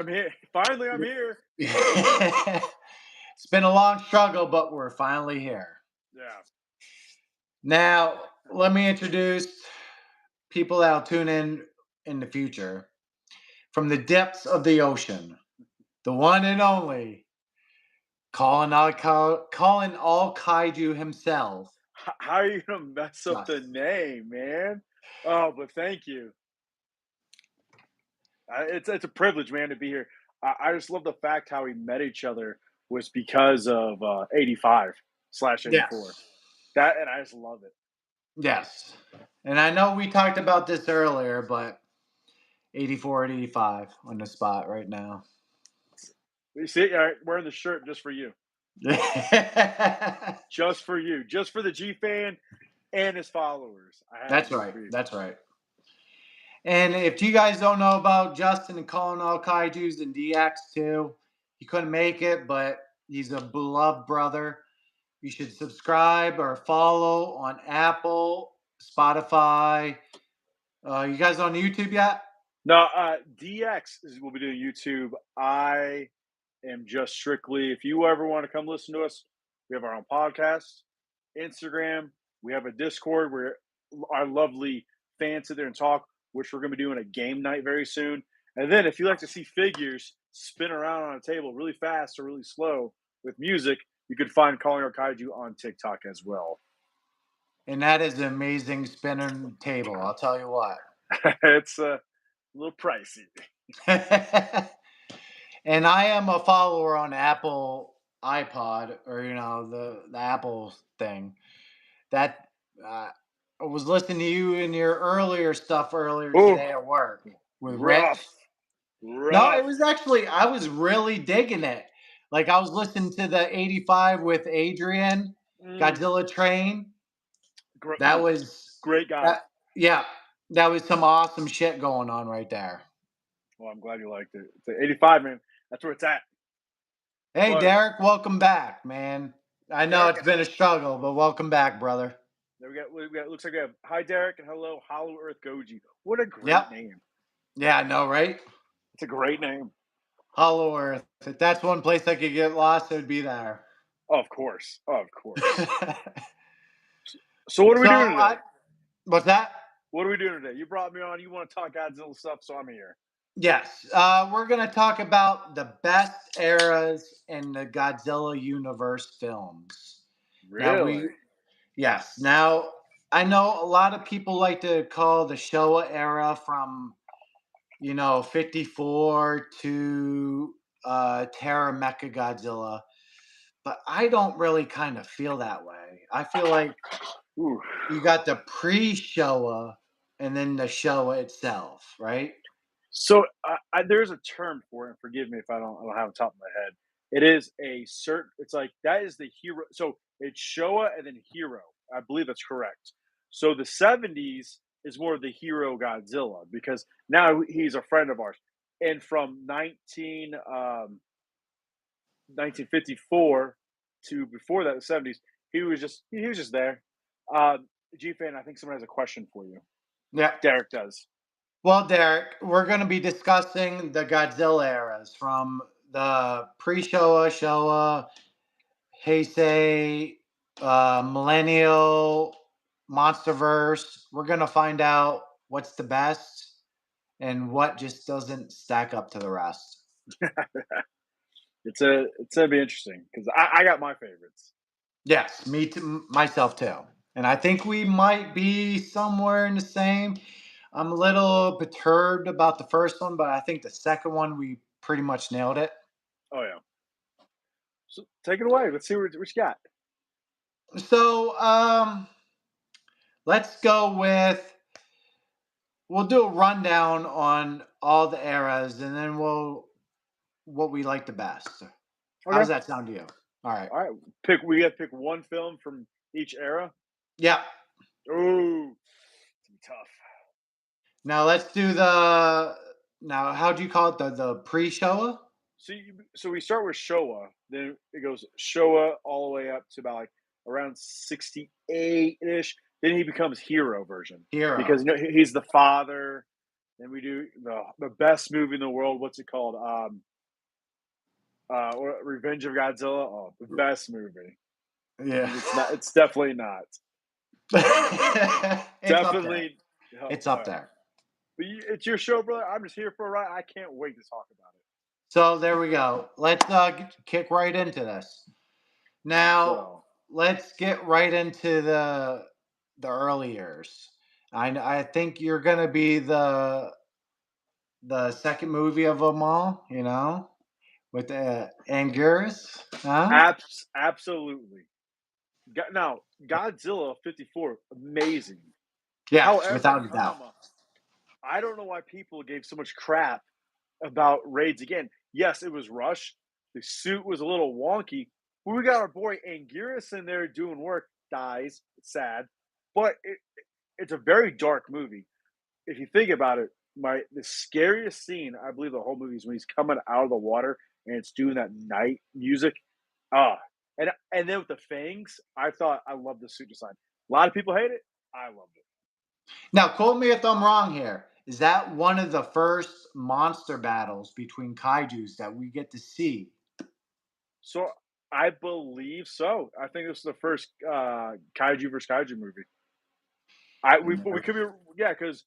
I'm here. Finally, I'm here. It's been a long struggle, but we're finally here. Yeah. Now, let me introduce people that'll tune in the future from the depths of the ocean. The one and only calling all kaiju himself. How are you gonna mess up the Just name, man? Oh, but thank you. It's a privilege, man, to be here. I just love the fact how we met each other was because of 85 slash 84. yes, That and I just love it. yes. And I know we talked about this earlier, but 84 and 85 on the spot right now. You see, all right, wearing the shirt just for you, just for you, just for the G fan and his followers. I had to That's do it right. for you. That's right. And if you guys don't know about Justin and Calling All Kaijus and DX too, he couldn't make it, but he's a beloved brother. You should subscribe or follow on Apple, Spotify. You guys on YouTube yet? No, DX is will be doing YouTube. I am just strictly. If you ever want to come listen to us, we have our own podcast, Instagram. We have a Discord where our lovely fans sit there and talk, which we're going to be doing a game night very soon. And then, if you like to see figures spin around on a table really fast or really slow with music, you can find Calling Our Kaiju on TikTok as well. And that is an amazing spinning table. I'll tell you what. It's a little pricey. And I am a follower on Apple iPod or the Apple thing. That I was listening to you in your earlier stuff earlier Oh, today at work with Rich. rough, No, it rough. was actually I was really digging it. Like I was listening to the 85 with Adrian Mm, Godzilla Train. That mm, was great guy. that yeah, that was some awesome shit going on right there. Well, I'm glad you liked it. It's a 85, man. That's where it's at. Hey But Derek, welcome back, man. I know Derek it's and been a struggle, but welcome back, brother. there we got. Looks like we have hi Derek and hello Hollow Earth Goji. What a great Yep. name. Yeah, I know, right? It's a great name. Hollow Earth. If that's one place I could get lost, it would be there. Of course, of course. So what are we So doing today? what's that? What are we doing today? You brought me on. You want to talk Godzilla stuff, so I'm here. Yes, we're going to talk about the best eras in the Godzilla universe films. Now, Really? yes, now I know a lot of people like to call the Showa era from, 54 to Terra Mecha Godzilla, but I don't really kind of feel that way. I feel like Ooh. you got the pre Showa and then the Showa itself, right? So there's a term for it. And forgive me if I don't have it top of my head. It is a certain. It's like that is the hero. So it's Showa and then hero. I believe that's correct. So the '70s is more of the hero Godzilla because now he's a friend of ours. And from 1954 to before that, the '70s, he was just there. G fan, I think someone has a question for you. Yeah. Derek does. Well, Derek, we're going to be discussing the Godzilla eras from the pre-Showa, Showa, Heisei, Millennial, Monsterverse. We're going to find out what's the best and what just doesn't stack up to the rest. It's gonna be interesting because I got my favorites. Yes, me too, myself too. And I think we might be somewhere in the same. I'm a little perturbed about the first one, but I think the second one we pretty much nailed it. Oh yeah. So take it away. Let's see what you got. So, let's go with we'll do a rundown on all the eras and then we'll what we like the best. How does Okay. that sound to you? All right. All right. Pick. We got to pick one film from each era. Yeah. Ooh, it's gonna be tough. Now let's do the now how do you call it the pre-Showa? So we start with Showa. Then it goes Showa all the way up to about like around 68 ish. Then he becomes hero version because Hero. he's the father. Then we do the best movie in the world. What's it called? Revenge of Godzilla. Oh, the best movie. Yeah. It's not. It's definitely not. It's up there. Definitely. It's up there. But it's your show, brother. I'm just here for a ride. I can't wait to talk about it. So there we go. Let's kick right into this. Now, So let's get right into the early years. I think you're gonna be the second movie of them all. You know, with Anguirus, huh? absolutely. Now, Godzilla 54, amazing. Yes, However, without a doubt. I don't know why people gave so much crap about raids again. Yes, it was rushed. The suit was a little wonky. But we got our boy Anguirus in there doing work, dies. It's sad. But it's a very dark movie. If you think about it, the scariest scene, I believe the whole movie is when he's coming out of the water and it's doing that night music. Ah, and then with the fangs, I loved the suit design. A lot of people hate it. I loved it. Now, quote me if I'm wrong here. Is that one of the first monster battles between kaiju's that we get to see? So I believe so. I think this is the first kaiju versus kaiju movie. We could be because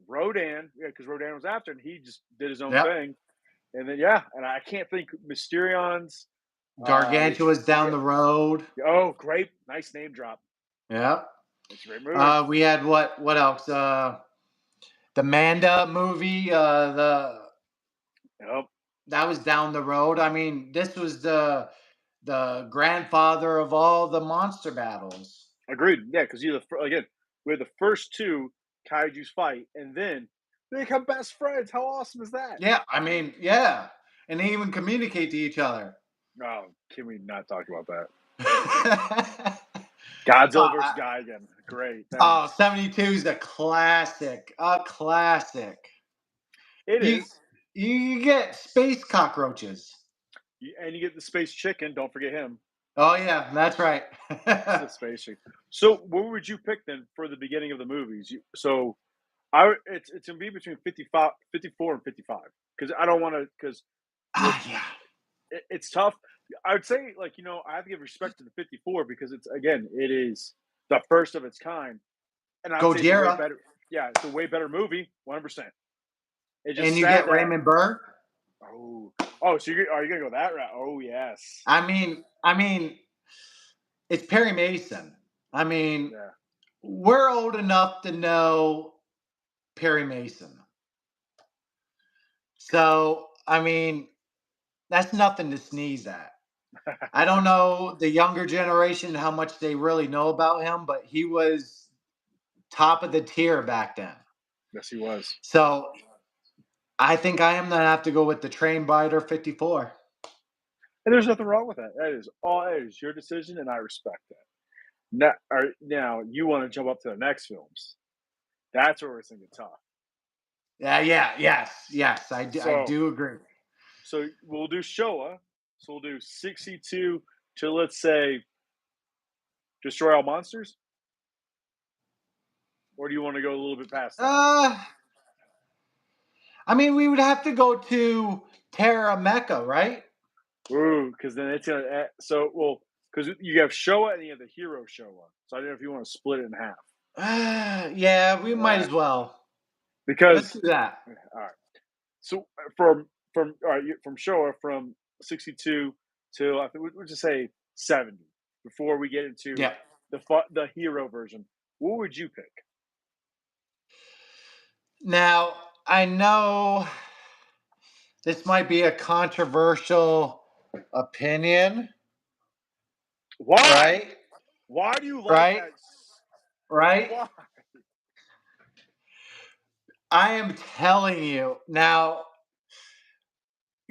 Rodan was after and he just did his own Yep. thing, and then and I can't think Mysterion's. Gargantua's down the road. Oh, great, nice name drop. Yep. It's a great movie. We had what else? The Manda movie. Yep. That was down the road. I mean, this was the grandfather of all the monster battles. Agreed. Yeah, because again, we had the first two kaiju's fight, and then they become best friends. How awesome is that? Yeah, I mean, yeah, and they even communicate to each other. Oh, can we not talk about that? Godzilla Godzilla versus Gigan. Great. Oh, 72 is a classic. A classic. It is. You get space cockroaches. And you get the space chicken. Don't forget him. Oh, yeah, that's right. The space chicken. So, what would you pick then for the beginning of the movies? It's gonna be between 54 and 55 because I don't want to Yeah. it's tough. I would say I have to give respect to the 54 because it is the first of its kind, and I'd say it's a way Gojira. better. Yeah, it's a way better movie, 100%. And you get Raymond Burr. So are you gonna go that route? Oh yes. I mean, it's Perry Mason. I mean, we're old enough to know Perry Mason. So, I mean, that's nothing to sneeze at. I don't know the younger generation how much they really know about him, but he was top of the tier back then. Yes, he was. So I think I am gonna have to go with the Train Biter 54. And there's nothing wrong with that. That is your decision, and I respect that. Now you want to jump up to the next films. That's where it's gonna get tough. Yes. I do agree. So we'll do Showa. So we'll do 62 to, let's say, Destroy All Monsters? Or do you want to go a little bit past that? I mean, we would have to go to Terra Mecha, right? Ooh, because then it's gonna. Because you have Showa and you have the Hero Showa. So I don't know if you want to split it in half. Yeah, we might as well. Because let's do that. All right. So from Showa from 62 to I think we'll just say 70 before we get into the hero version. What would you pick? Now, I know this might be a controversial opinion. Why? Right? Why do you like that? Right? Why? I am telling you now,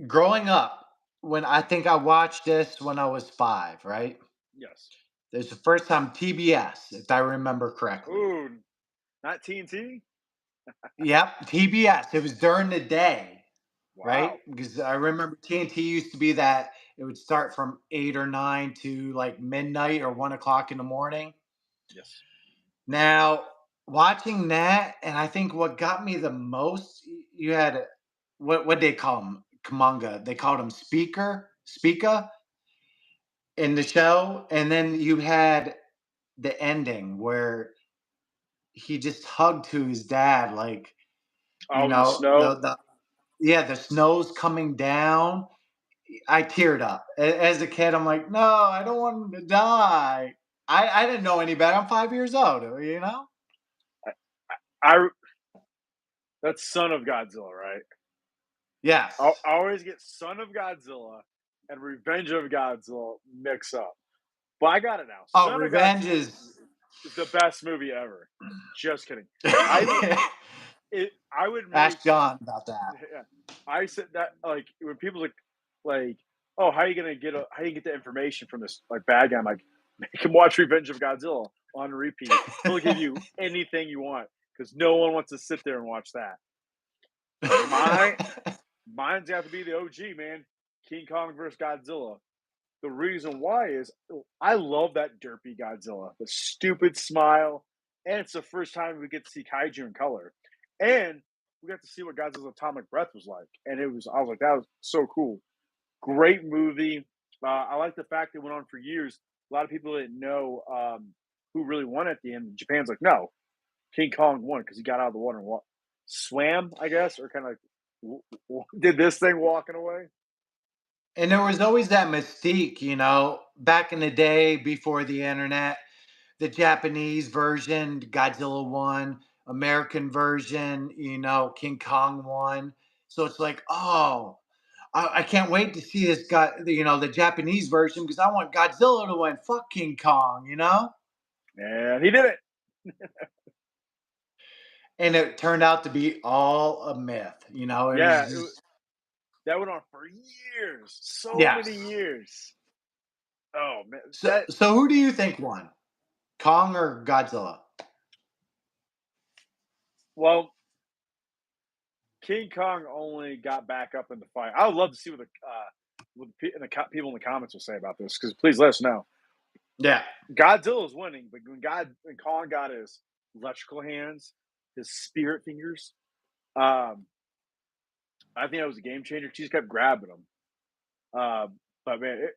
growing up, when I think I watched this when I was 5, right? Yes. There's the first time TBS, if I remember correctly. Ooh, not TNT? Yep, TBS. It was during the day, wow. Right? Because I remember TNT used to be that it would start from 8 or 9 to like midnight or 1 o'clock in the morning. Yes. Now, watching that, and I think what got me the most, you had what they call him, Kamanga. They called him Speaker in the show, and then you had the ending where he just hugged to his dad, like Oh, in the snow. the yeah, the snow's coming down. I teared up as a kid. I'm like, no, I don't want him to die. I didn't know any better. I'm 5 years old, you know. I that's Son of Godzilla, right? Yes. I always get Son of Godzilla and Revenge of Godzilla mix up. But I got it now. Oh, Son of Revenge Godzilla is. is the best movie ever. Just kidding. I I would make Ask John about that. yeah. I said that like when people like oh how you get the information from this like bad guy? I'm like make him watch Revenge of Godzilla on repeat. He'll give you anything you want because no one wants to sit there and watch that. My Mine's got to be the OG, man. King Kong versus Godzilla. The reason why is I love that derpy Godzilla, the stupid smile, and it's the first time we get to see kaiju in color, and we got to see what Godzilla's atomic breath was like, and I was like, that was so cool. Great movie. I like the fact that it went on for years. A lot of people didn't know who really won at the end. Japan's like, no, King Kong won because he got out of the water and swam, I guess, or kind of like did this thing walking away. And there was always that mystique, back in the day before the internet, the Japanese version, Godzilla won, American version, King Kong won. So it's like, oh, I can't wait to see this guy, the Japanese version because I want Godzilla to win. Fuck King Kong. And he did it. And it turned out to be all a myth. It was Yeah, just, that went on for years, so many yes. years. Oh man, So who do you think won, Kong or Godzilla? well, King Kong only got back up in the fight. I would love to see what people in the comments will say about this because please let us know. Yeah. Godzilla's winning, but when Kong got his electrical hands, his spirit fingers, um, I think that was a game changer. She just kept grabbing him. But man,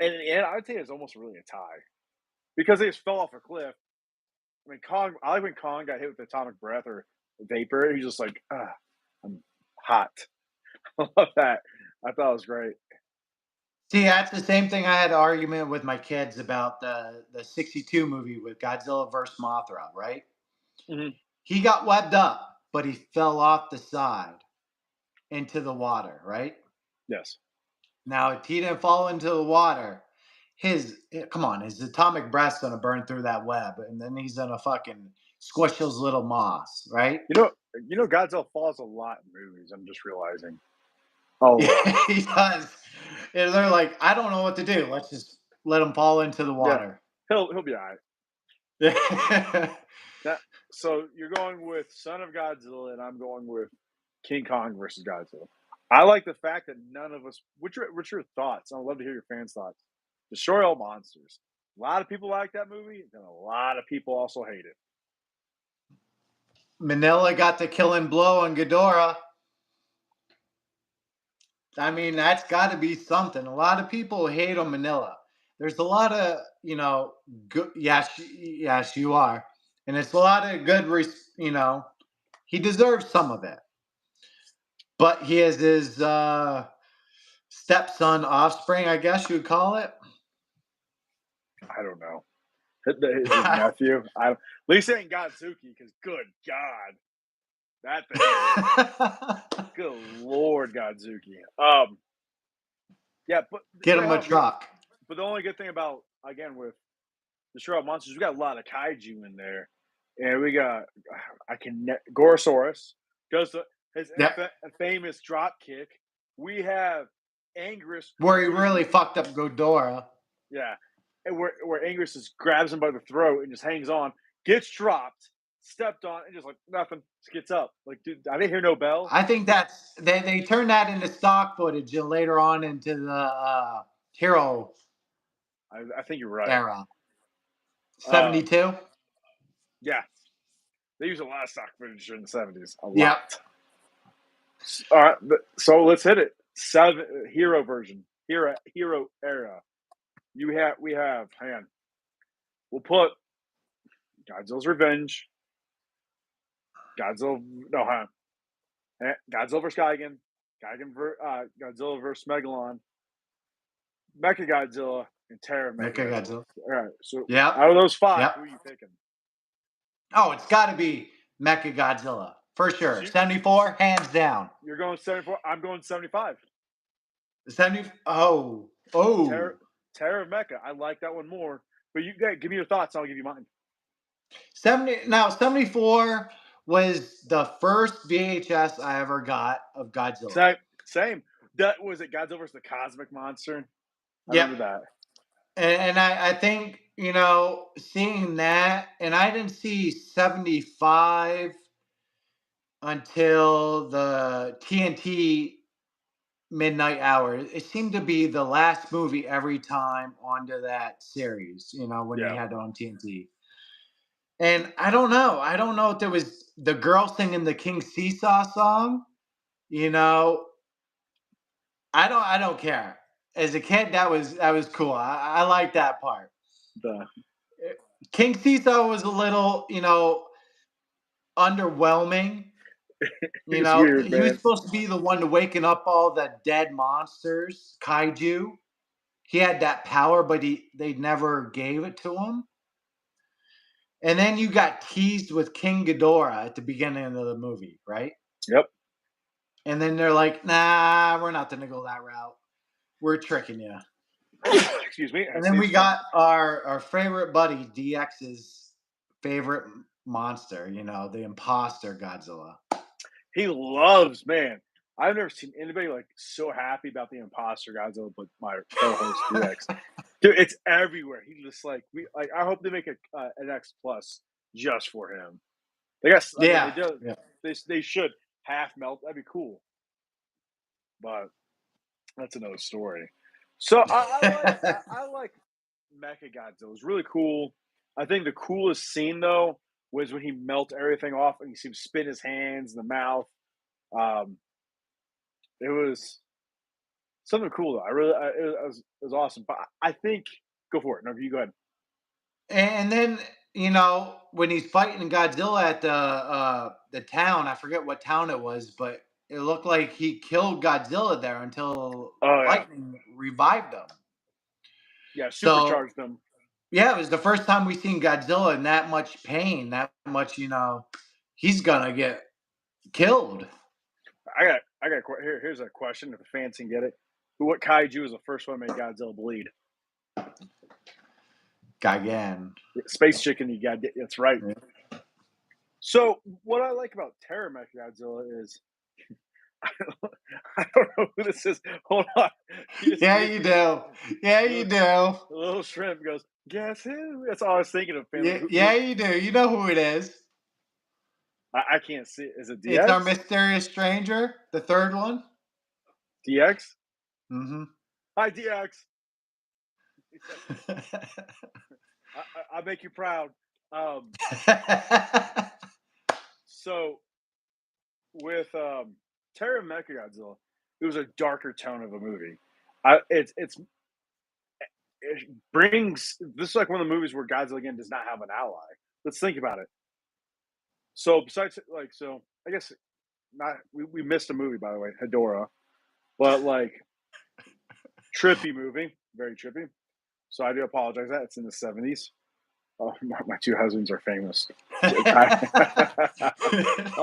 and in the end, I would say it's almost really a tie because they just fell off a cliff. I mean, Kong. I like when Kong got hit with atomic breath or vapor. He's just like, I'm hot. I love that. I thought it was great. See, that's the same thing I had an argument with my kids about the 62 movie with Godzilla versus Mothra, right? Hmm. He got webbed up, but he fell off the side into the water, right? Yes. Now, if he didn't fall into the water, come on, his atomic breath's gonna burn through that web, and then he's gonna fucking squish those little moths, right? You know, Godzilla falls a lot in movies. I'm just realizing a lot. He does. And they're like, I don't know what to do. Let's just let him fall into the Yeah, water. he'll be all right. That so you're going with Son of Godzilla, and I'm going with King Kong versus Godzilla. I like the fact that none of us. What's your thoughts? I'd love to hear your fans' thoughts. Destroy All Monsters. A lot of people like that movie, and a lot of people also hate it. Manila got the killing blow on Ghidorah. I mean, that's got to be something. A lot of people hate on Manila. There's a lot of, good. Yes, yes, you are, and it's a lot of good. He deserves some of it, but he has his stepson offspring, I guess you would call it. I don't know. His nephew. At least it ain't Godzuki, because good God, that thing. Good Lord, Godzuki. Yeah, but Get him a truck. but the only good thing about again with the Destroy All Monsters, we got a lot of kaiju in there, and we got Gorosaurus does his Yeah, famous drop kick. We have Anguirus where he completely, really fucked up Ghidorah. yeah, and where Anguirus just grabs him by the throat and just hangs on, gets dropped, stepped on, and just like nothing, just gets up. Like, dude, I didn't hear no bell. I think they turned that into stock footage and later on into the Hero I think you're right. era. Um, 72. yeah, They use a lot of stock footage in the 70s. A lot. Yep. All right, so let's hit it. Hero version. Hero era. We have, hang on. We'll put Godzilla's Revenge. Godzilla vs. Gigan. Godzilla vs. Megalon. Mechagodzilla and Terra Mechagodzilla. All right, so out of those 5, who are you picking? Oh, it's got to be Mechagodzilla for sure. 74, hands down. You're going 74. I'm going 75. 70. Oh. Terra Mecha. I like that one more. But you guys, give me your thoughts. I'll give you mine. 74 was the first VHS I ever got of Godzilla. Same. That was it. Godzilla vs. the Cosmic Monster. I remember that. And I think, seeing that, and I didn't see 75 until the TNT midnight hour. It seemed to be the last movie every time onto that series, when they had it on TNT. And I don't know. I don't know if there was the girl singing the King Seesaw song. I don't care. As a kid, that was cool. I like that part. King Seesaw was a little, underwhelming. Weird, he was supposed to be the one to waking up all the dead monsters, kaiju. He had that power, but they never gave it to him. And then you got teased with King Ghidorah at the beginning of the movie, right? Yep. And then they're like, nah, we're not going to go that route. We're tricking you. Excuse me. And then we got our favorite buddy, DX's favorite monster, the imposter Godzilla. He loves, man. I've never seen anybody so happy about the imposter Godzilla, but my co-host DX. Dude, it's everywhere. He just I hope they make an X Plus just for him. They got they should half melt. That'd be cool. But that's another story. So I like Mechagodzilla. It was really cool. I think the coolest scene though was when he melts everything off and you see him spin his hands in the mouth. It was something cool though. It was awesome. But I think go for it. No, you go ahead. And then when he's fighting Godzilla at the town, I forget what town it was, but it looked like he killed Godzilla there until lightning revived him. Yeah, supercharged him. Yeah, it was the first time we seen Godzilla in that much pain, that much, he's gonna get killed. I got here's a question if the fans can get it. What kaiju was the first one that made Godzilla bleed? Gigan. Space Chicken, you got that's right. Yeah. So what I like about Terra Mechagodzilla is I don't know who this is. Hold on. Yeah, you do. Yeah, you do. The little shrimp goes, guess who? That's all I was thinking of. Yeah, you do. You know who it is. I can't see it. Is it DX? It's our mysterious stranger, the third one. DX? Mm-hmm. Hi, DX. I make you proud. So with Terra Mechagodzilla, it was a darker tone of a movie. It brings this is like one of the movies where Godzilla again does not have an ally. Let's think about it. So besides I guess not we missed a movie, by the way, Hedorah. But trippy movie, very trippy. So I do apologize that it's in the 70s. Oh, my two husbands are famous. All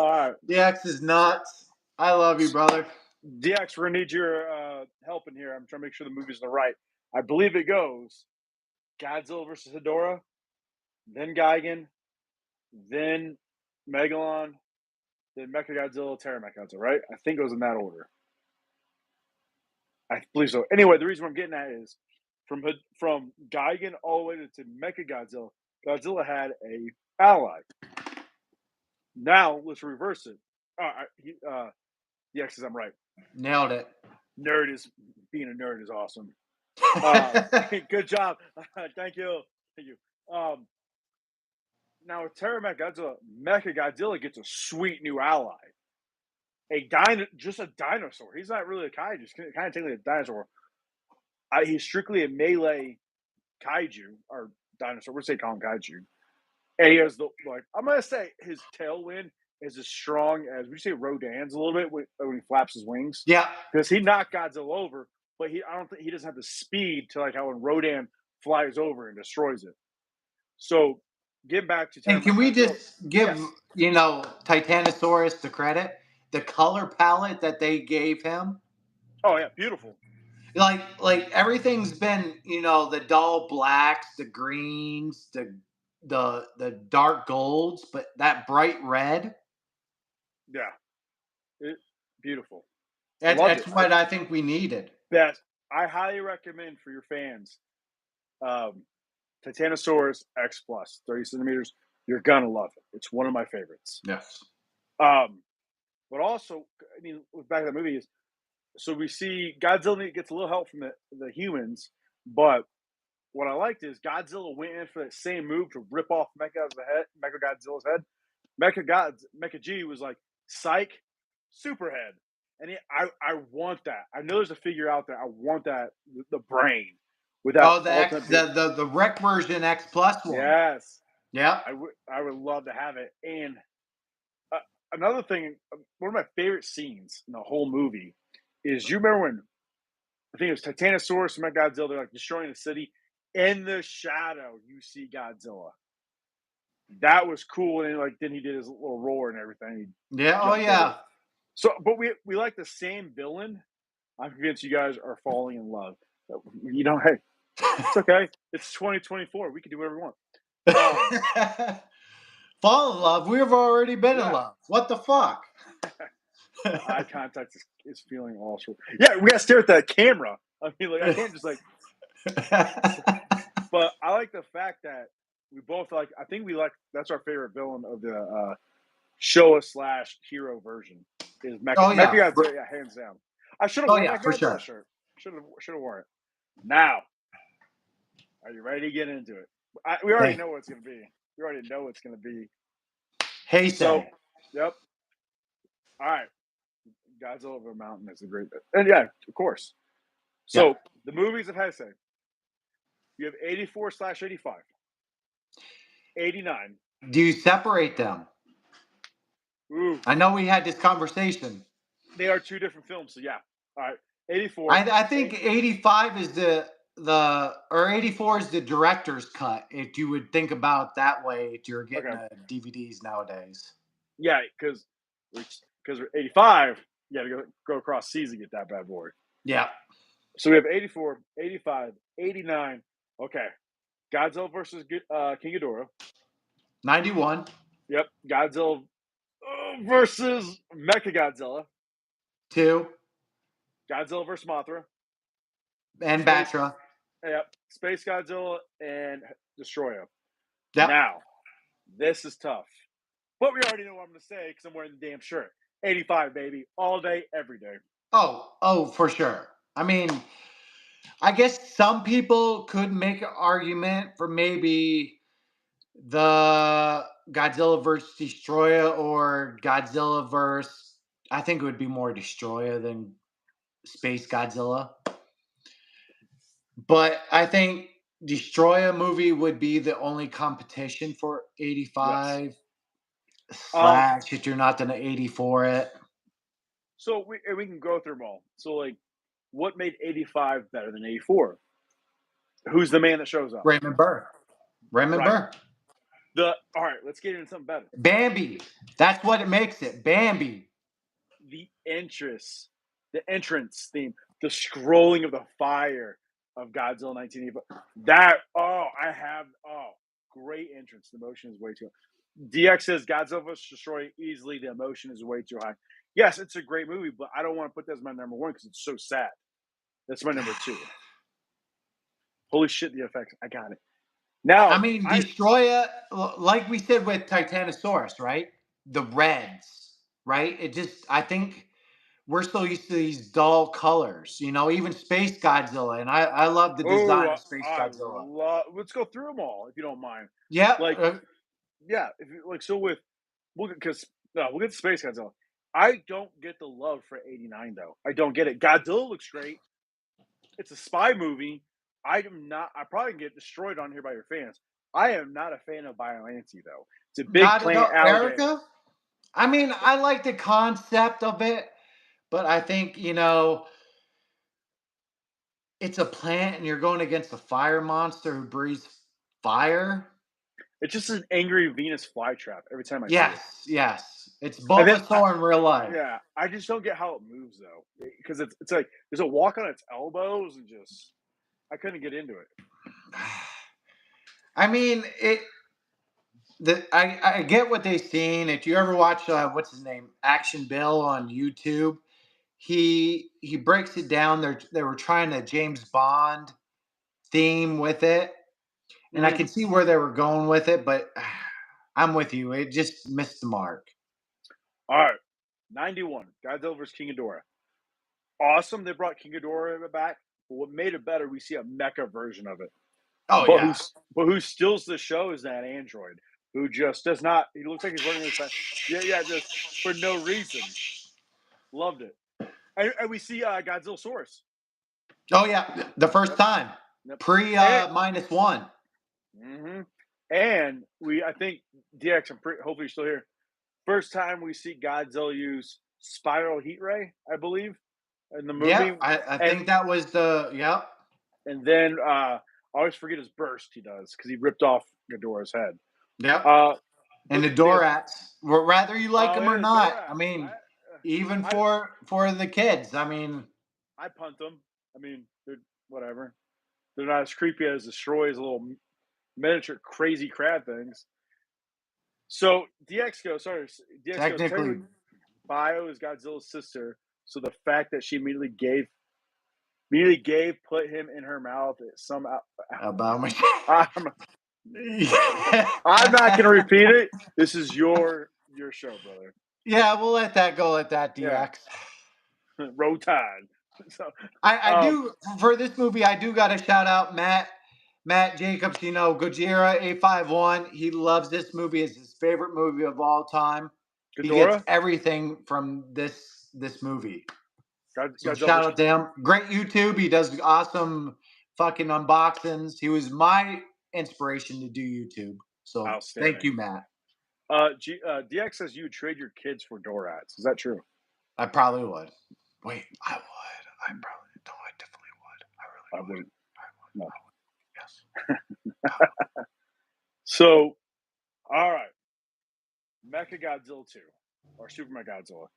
right. DX is nuts. I love you, brother. DX, we're gonna need your help in here. I'm trying to make sure the movie's the right. I believe it goes Godzilla versus Hedorah, then Gigan, then Megalon, then Mechagodzilla, Terra Mechagodzilla, right? I think it goes in that order. I believe so. Anyway, the reason I'm getting at is from Gigan all the way to Mechagodzilla, Godzilla had a ally. Now let's reverse it. DX says I'm right. Nailed it. Being a nerd is awesome. Good job. Thank you. Now with Terra Mecha Godzilla gets a sweet new ally. Just a dinosaur. He's not really a kaiju. He's kind of technically a dinosaur. He's strictly a melee kaiju or dinosaur. We're saying call him kaiju. And he has I'm gonna say his tailwind is as strong as we say Rodan's a little bit when he flaps his wings. Yeah. Because he knocked Godzilla over, but I don't think he doesn't have the speed to like how when Rodan flies over and destroys it. So getting back to And Terra can we Godzilla, just give, yes. Titanosaurus the credit? The color palette that they gave him, Oh yeah, beautiful. like everything's been, the dull blacks, the greens, the dark golds, but that bright red, Yeah, beautiful. I loved that's it. what I think we needed. Best. I highly recommend for your fans, um, Titanosaurus X Plus, 30 centimeters. You're gonna love it. It's one of my favorites. Yes. Um, but also, I mean, back to that movie is so we see Godzilla gets a little help from the humans, but what I liked is Godzilla went in for that same move to rip off Mecha Godzilla's head. Mecha G was like, "Psych, Superhead," and I want that. I know there's a figure out there. I want that the brain with that Oh, the X, ultimate beam. the rec version X Plus one. Yes, Yeah. I would love to have it. And another thing, one of my favorite scenes in the whole movie is you remember when I think it was Titanosaurus and Godzilla. They're like destroying the city. In the shadow, you see Godzilla. That was cool, and like then he did his little roar and everything. Yeah. Oh, Jumped over. yeah. So, but we like the same villain. I'm convinced you guys are falling in love. Hey, it's okay. It's 2024. We can do whatever we want. Fall in love. We've already been in Yeah. love. What the fuck? Eye contact is feeling awesome. Yeah, we gotta stare at that camera. I mean, like I can't just like. But I like the fact that we both like. I think we like. That's our favorite villain of the Showa/hero version is Mecha. Oh, yeah. Mecha Godzilla, yeah, hands down. I should have Oh, worn yeah, that for Godzilla sure. shirt. Should have worn it. Now, are you ready to get into it? We already know what it's gonna be. We already know it's gonna be. Hey, So, yep. All right. Godzilla over a mountain is a great, and yeah, of course. So Yeah. the movies of Heisei, you have 84/85, 89. Do you separate them? Ooh, I know we had this conversation. they are two different films. So yeah, all right. 84. I think 85 is or 84 is the director's cut. If you would think about that way, if you're getting DVDs nowadays. Yeah, because we're 85. You got to go across seas to get that bad boy. Yeah. So we have 84, 85, 89. Okay, Godzilla versus King Ghidorah. 91. Yep, Godzilla versus Mechagodzilla. 2. Godzilla versus Mothra. And Batra. Yep, Space Godzilla and Destroyer. Yep. Now, this is tough. But we already know what I'm going to say because I'm wearing the damn shirt. 85, baby. All day, every day. Oh, for sure. I mean, I guess some people could make an argument for maybe the Godzilla versus Destroyer or Godzilla versus, I think it would be more Destroyer than Space Godzilla. But I think Destroyer movie would be the only competition for 85 / if you're not going to 84 it. So we can go through them all. So like, what made 85 better than 84? Who's the man that shows up? Raymond Burr. Burr. All right, let's get into something better. Bambi. That's what it makes it. Bambi. The entrance theme, the scrolling of the fire of Godzilla 1985. Great entrance. The emotion is way too high. DX says Godzilla vs. Destroy easily. The emotion is way too high. Yes, it's a great movie, but I don't want to put that as my number one because it's so sad. That's my number 2. Holy shit, the effects. I got it. Now, I mean, Destroyer, like we said with Titanosaurus, right? The reds, right? I think we're so used to these dull colors, even Space Godzilla. And I love the design of Space Godzilla. Let's go through them all, if you don't mind. Yeah. Like, yeah, if you, like so with because no, we'll get to Space Godzilla. I don't get the love for '89 though. I don't get it. Godzilla looks great. It's a spy movie. I am not. I probably get destroyed on here by your fans. I am not a fan of Biollante though. It's a big Not at plant all, alligator. Erica. I mean, I like the concept of it, but I think it's a plant, and you're going against a fire monster who breathes fire. It's just an angry Venus flytrap every time I see it. Yes, yes. It's And then Bulbasaur in real life. yeah, I just don't get how it moves though, because it's like there's a walk on its elbows and just I couldn't get into it. I mean, I get what they've seen. If you ever watch what's his name, Action Bill on YouTube, he breaks it down. They were trying to James Bond theme with it, and I Mhm. can see where they were going with it, but I'm with you. It just missed the mark. All right, 91 Godzilla vs King Ghidorah. Awesome, they brought King Ghidorah back, but what made it better, we see a mecha version of it. Oh yeah, But who steals the show is that android who just does not. He looks like he's running this fast. Yeah, yeah, just for no reason. Loved it, and we see Godzilla Source. oh yeah. The first Yep, time yep. pre And -1. hmm and I think DX. Hopefully you're still here. First time we see Godzilla use spiral heat ray, I believe, in the Yeah, movie, I and think that was the yep. then I always forget his burst he does because he ripped off Ghidorah's head. Yep. Uh, And but the the thing is, Dorats, whether you like oh them or yeah, the not, I Dorats. mean, even I for the kids, I mean, I punt them. I mean, they're whatever. They're not as creepy as Destroy's little miniature crazy crab things. So DX goes, sorry, DX goes. technically Technically, Bio is Godzilla's sister, so the fact that she immediately gave put him in her mouth. Somehow, about me. I'm I'm not gonna repeat it. This is your show, brother. Yeah, we'll let that go at that Yeah, DX. roll tide. So, I um, do for this movie. I do got to shout out Matt Jacobs. Gojira 851. He loves this movie. It's his favorite movie of all time. He gets Ghidorah, everything from this movie. So Godzilla shout vs. out to him. Great YouTube. He does awesome fucking unboxings. He was my inspiration to do YouTube. So thank Outstanding. you, Matt. DX says you would trade your kids for Dorats. Is that true? I probably would. Wait, I would. I probably no, I definitely would. I I really would. wouldn't. I would. No. I would. Yes. So, all right, Mecha Godzilla 2 or Super Mega Godzilla.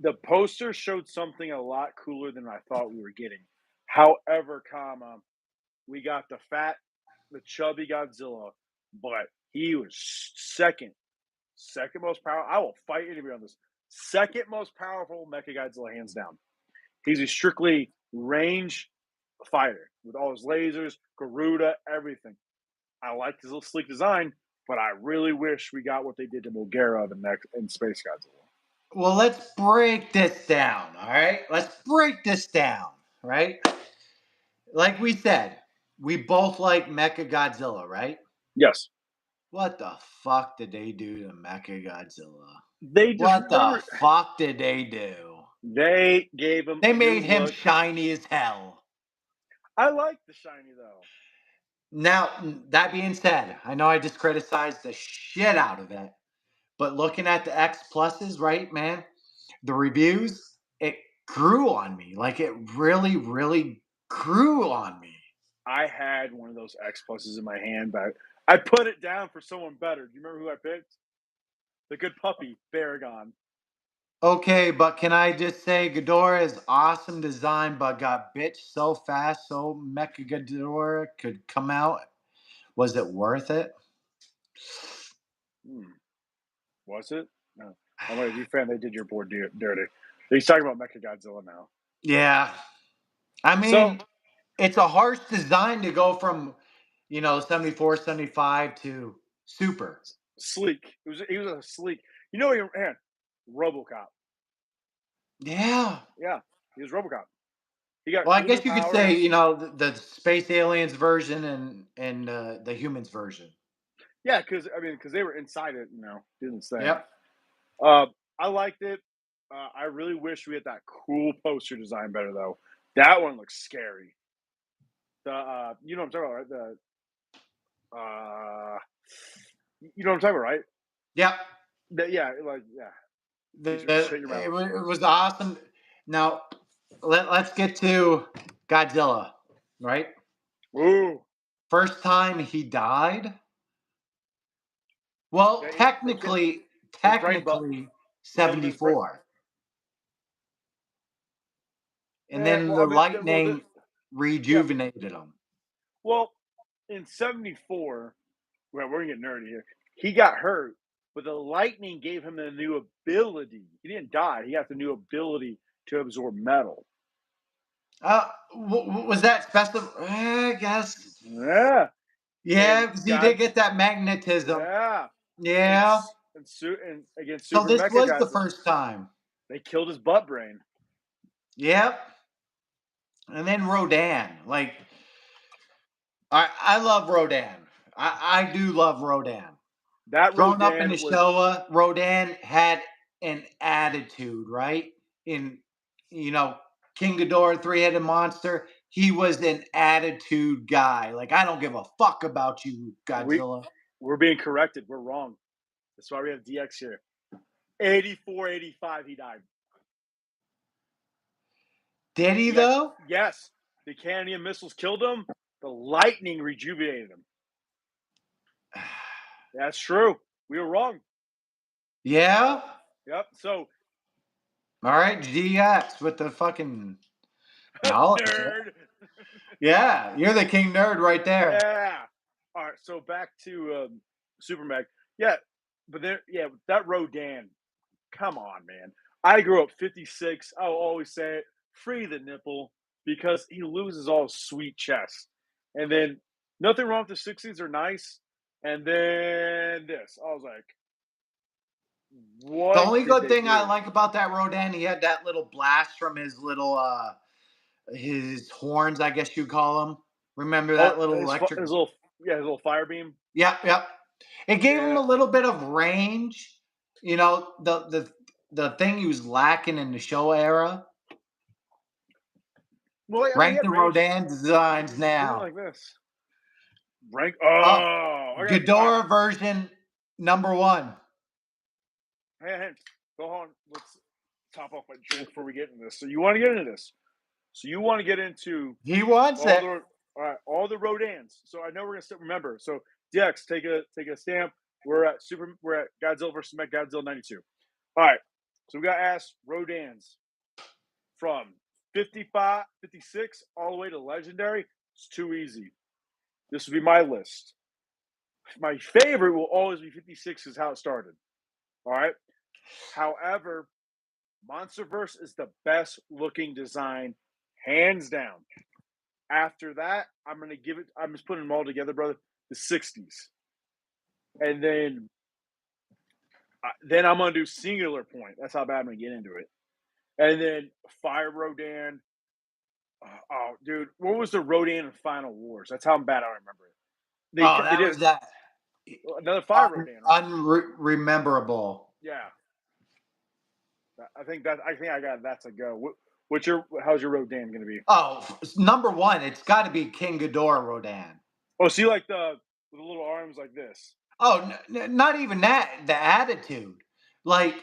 The poster showed something a lot cooler than I thought we were getting. However, we got the chubby Godzilla, but he was second most powerful. I will fight anybody on this. Second most powerful Mecha Godzilla, hands down. He's a strictly range fighter with all his lasers, Garuda, everything. I like his little sleek design, but I really wish we got what they did to Bulgara in Space Godzilla. Well, let's break this down. All right, let's break this down. Right, like we said, we both like Mecha Godzilla, right? Yes, What the fuck did they do to Mecha Godzilla? they just What the remember fuck did they do? they gave him They a new made him look. shiny as hell. I like the shiny though. Now, that being said, I know I just criticized the shit out of it, but looking at the X pluses, right, man, the reviews, it grew on me. Like it really, really grew on me. I had one of those X pluses in my hand, but I put it down for someone better. Do you remember who I picked? The good puppy, Baragon. Okay, but can I just say Ghidorah is awesome design, but got bitched so fast so Mecha Ghidorah could come out. Was it worth it? Hmm. Was it? No. I'm a Gfan. They did your board dirty. He's talking about Mecha Godzilla now. Yeah. I So mean, it's a harsh design to go from, 74, 75 to super. sleek. He was a sleek. Man, RoboCop. Yeah. Yeah, he was RoboCop. He got Well, I cooler guess you could say, powers. the space aliens version and the humans version. Yeah, because they were inside it, doing this thing. Yep. I liked it. I really wish we had that cool poster design better though. That one looks scary. The you know what I'm talking about, right? You know what I'm talking about, right? Yep. Yeah, like yeah. Shut your mouth. It was awesome. Now let's get to Godzilla, right? Ooh, First time he died. yeah, Well, they killed his brain, but technically they killed his brain. 74. And Yeah, then well, the well, lightning yeah, rejuvenated him. well, in '74, well, we're gonna get nerdy here. He got hurt, but the lightning gave him the new ability. He didn't die. He got the new ability to absorb metal. Was that special? I guess. Yeah, Yeah, and because he God, did get that magnetism. yeah, Yeah. and against So Super this Mecha was the Godzilla, first time. they killed his butt brain. Yep. And then Rodan. Like, I love Rodan. I do love Rodan. That Growing up in Rodan the was Showa, Rodan had an attitude, right? In, you know, King Ghidorah, three-headed monster, he was an attitude guy. Like, I don't give a fuck about you, we Godzilla. we're being corrected. We're wrong. That's why we have DX here. 84, 85, he died. Did he, He got though? yes. The Canadian missiles killed him. The lightning rejuvenated him. That's true. We were wrong. Yeah? Yep. So All right, GX with the fucking knowledge. nerd. Yeah, you're the king nerd right there. Yeah. All right. So back to Super Meg. Yeah, but there. Yeah, that Rodan. Come on, man. I grew up 56. I'll always say it. Free the nipple because he loses all his sweet chest. And then nothing wrong with the 60s are nice. And then this. I was like, The what only did good they thing I do? like about that Rodan, he had that little blast from his little his horns, I guess you call them. Remember Oh, that little electric? his little fire beam. Yep, yep. It gave him Yeah. a little bit of range. You know, the thing he was lacking in the show era. Well, I mean, he Rank had the range. Rodan designs He went now. like this. Rank. Oh, Oh, okay. All right. Ghidorah version #1. Hey, go on. Let's top off my joke before we get into this. So you want to get into this? So you want to get into He wants all it. the all the Rodans. So I know we're gonna still remember. So DX, take a stamp. We're at Godzilla versus Mech Godzilla '92. All right. So we got asked Rodans from 55, 56, all the way to legendary. It's too easy. This would be my list. My favorite will always be 56 is how it started. All right. However, Monsterverse is the best looking design, hands down. After that, I'm gonna give it. I'm just putting them all together, brother. The '60s, and then I'm gonna do Singular Point. That's how bad I'm gonna get into it. And then Fire Rodan. Oh, dude, what was the Rodan in Final Wars? That's how bad I remember it. Oh, They that did was that another Fire Rodan, right? unrememberable. Yeah, I think I got that to go. How's your Rodan gonna be? Oh, #1, it's got to be King Ghidorah Rodan. Oh, see, like the little arms like this. Oh, not even that. The attitude, like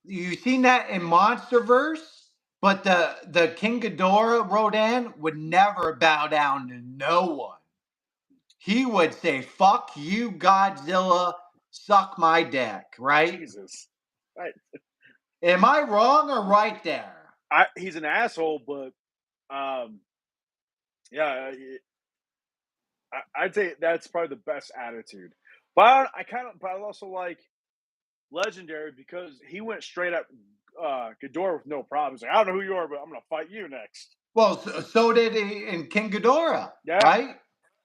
you seen that in MonsterVerse, but the King Ghidorah Rodan would never bow down to no one. He would say, "Fuck you, Godzilla, suck my dick." Right? Jesus, right. Am I wrong or right there? He's an asshole, but yeah, I'd say that's probably the best attitude. But but I also like Legendary because he went straight at Ghidorah with no problems. Like, I don't know who you are, but I'm gonna fight you next. Well, so did he in King Ghidorah, Yeah. right?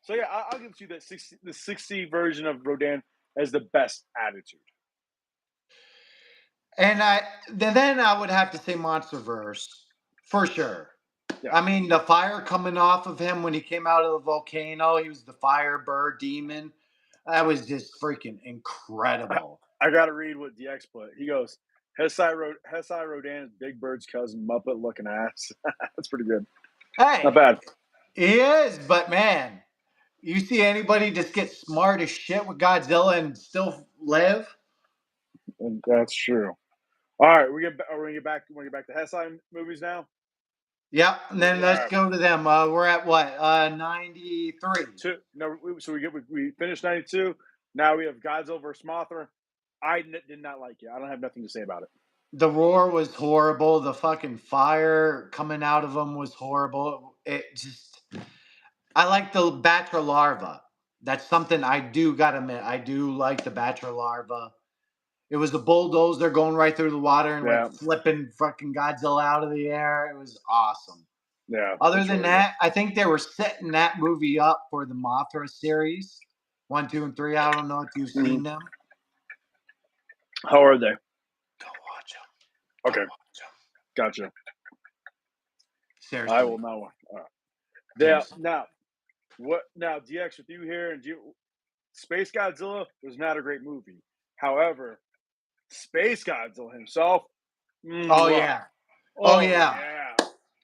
So yeah, I'll give you the 60 version of Rodan as the best attitude. And then I would have to say MonsterVerse for sure. Yeah. I mean, the fire coming off of him when he came out of the volcano, he was the firebird demon. That was just freaking incredible. I got to read what DX put. He goes, Hesai Rodan's Big Bird's cousin, Muppet looking ass. That's pretty good. Not Hey, bad. he is, but man, you see anybody just get smart as shit with Godzilla and still live? And that's true. All right, we're gonna get back. We're gonna get back to Hesai movies now. Yep. And then All let's right. go to them. We're at what? 93. So we finished 92. Now we have Godzilla versus Mothra. I did not like it. I don't have nothing to say about it. The roar was horrible. The fucking fire coming out of them was horrible. I like the Batra larva. That's something I do gotta admit. I do like the Batra larva. It was a bulldozer going right through the water and Yeah, like flipping fucking Godzilla out of the air. It was awesome. yeah. Other It's than really that, I think they were setting that movie up for the Mothra series. 1, 2, and 3. I don't know if you've good. seen them. How are they? Go watch them. Okay, gotcha. Seriously. I will now. All right. Seriously. Now DX with you here and Space Godzilla was not a great movie. However, Space Godzilla himself. Oh yeah. Oh yeah. yeah.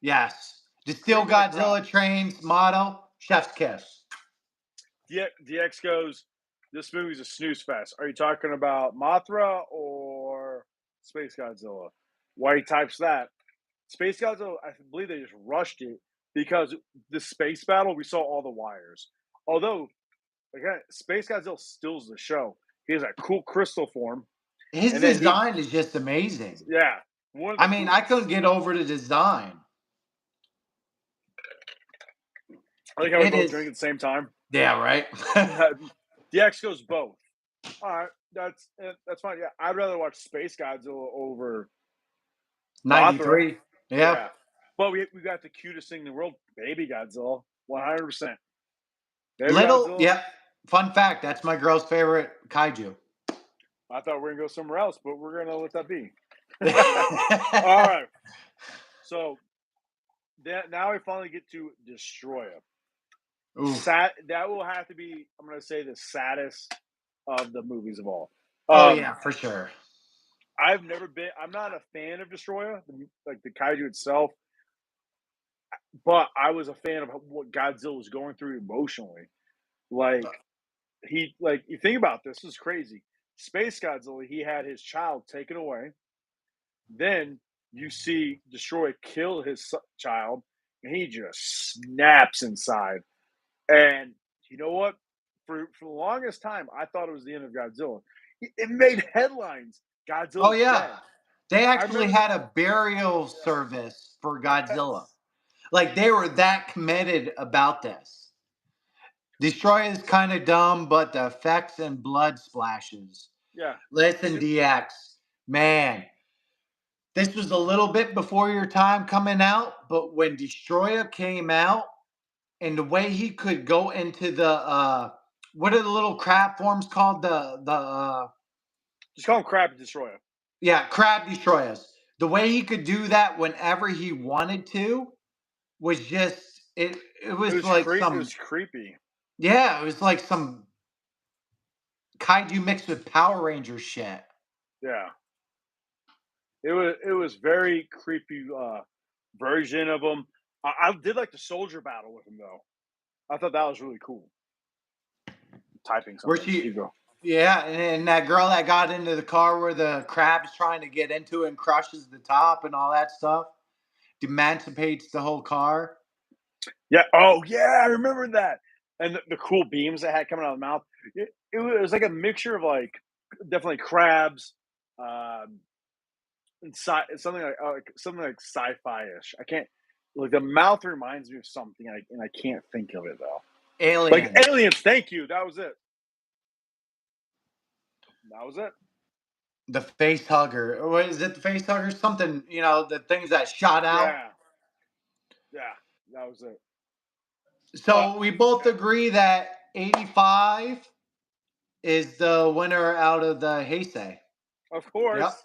Yes. The Steel Cream of the crop. Godzilla trains motto, chef's kiss. DX goes, this movie's a snooze fest. Are you talking about Mothra or Space Godzilla? Why he types that? Space Godzilla, I believe they just rushed it because the space battle, we saw all the wires. Although, again, Space Godzilla steals the show. He has that cool crystal form. His And then design is just amazing. yeah. I mean, I couldn't get over the design. I like how we both drink at the same time. Yeah, right. DX goes both. All right, that's fine. Yeah, I'd rather watch Space Godzilla over 93. Mothra. Yeah. But we got the cutest thing in the world, Baby Godzilla, 100%. Yeah. Fun fact, that's my girl's favorite kaiju. I thought we were gonna go somewhere else, but we're gonna let that be. All right. So now we finally get to Destroyer. That will have to be, I'm gonna say, the saddest of the movies of all. Yeah, for sure. I'm not a fan of Destroyer, like the kaiju itself, but I was a fan of what Godzilla was going through emotionally. Like you think about this is crazy. Space Godzilla, he had his child taken away. Then you see Destroyer kill his child, and he just snaps inside. And you know what? For the longest time, I thought it was the end of Godzilla. It made headlines. Godzilla's dead. They actually had a burial service for Godzilla. Like they were that committed about this. Destroy is kind of dumb, but the effects and blood splashes. Yeah. Listen, DX, man, this was a little bit before your time coming out, but when Destroyer came out and the way he could go into the what are the little crab forms called? Just call him Crab Destroyer. Yeah, Crab Destroyers. The way he could do that whenever he wanted to was just it was like it was creepy. Yeah, it was like some kaiju mixed with Power Rangers shit. Yeah. It was very creepy version of him. I did like the soldier battle with him though. I thought that was really cool. Typing something. Yeah, and that girl that got into the car where the crab's trying to get into it and crushes the top and all that stuff, emancipates the whole car. Yeah. Oh yeah, I remember that. And the cool beams that had coming out of the mouth. It was like a mixture of like definitely crabs, and something like sci-fi-ish. I can't like the mouth reminds me of something, and I can't think of it though. Aliens. Like aliens. Thank you. That was it. The face hugger. What is it? The face hugger? Something, the things that shot out. Yeah, that was it. So we both agree that 85 is the winner out of the Heisei. Of course.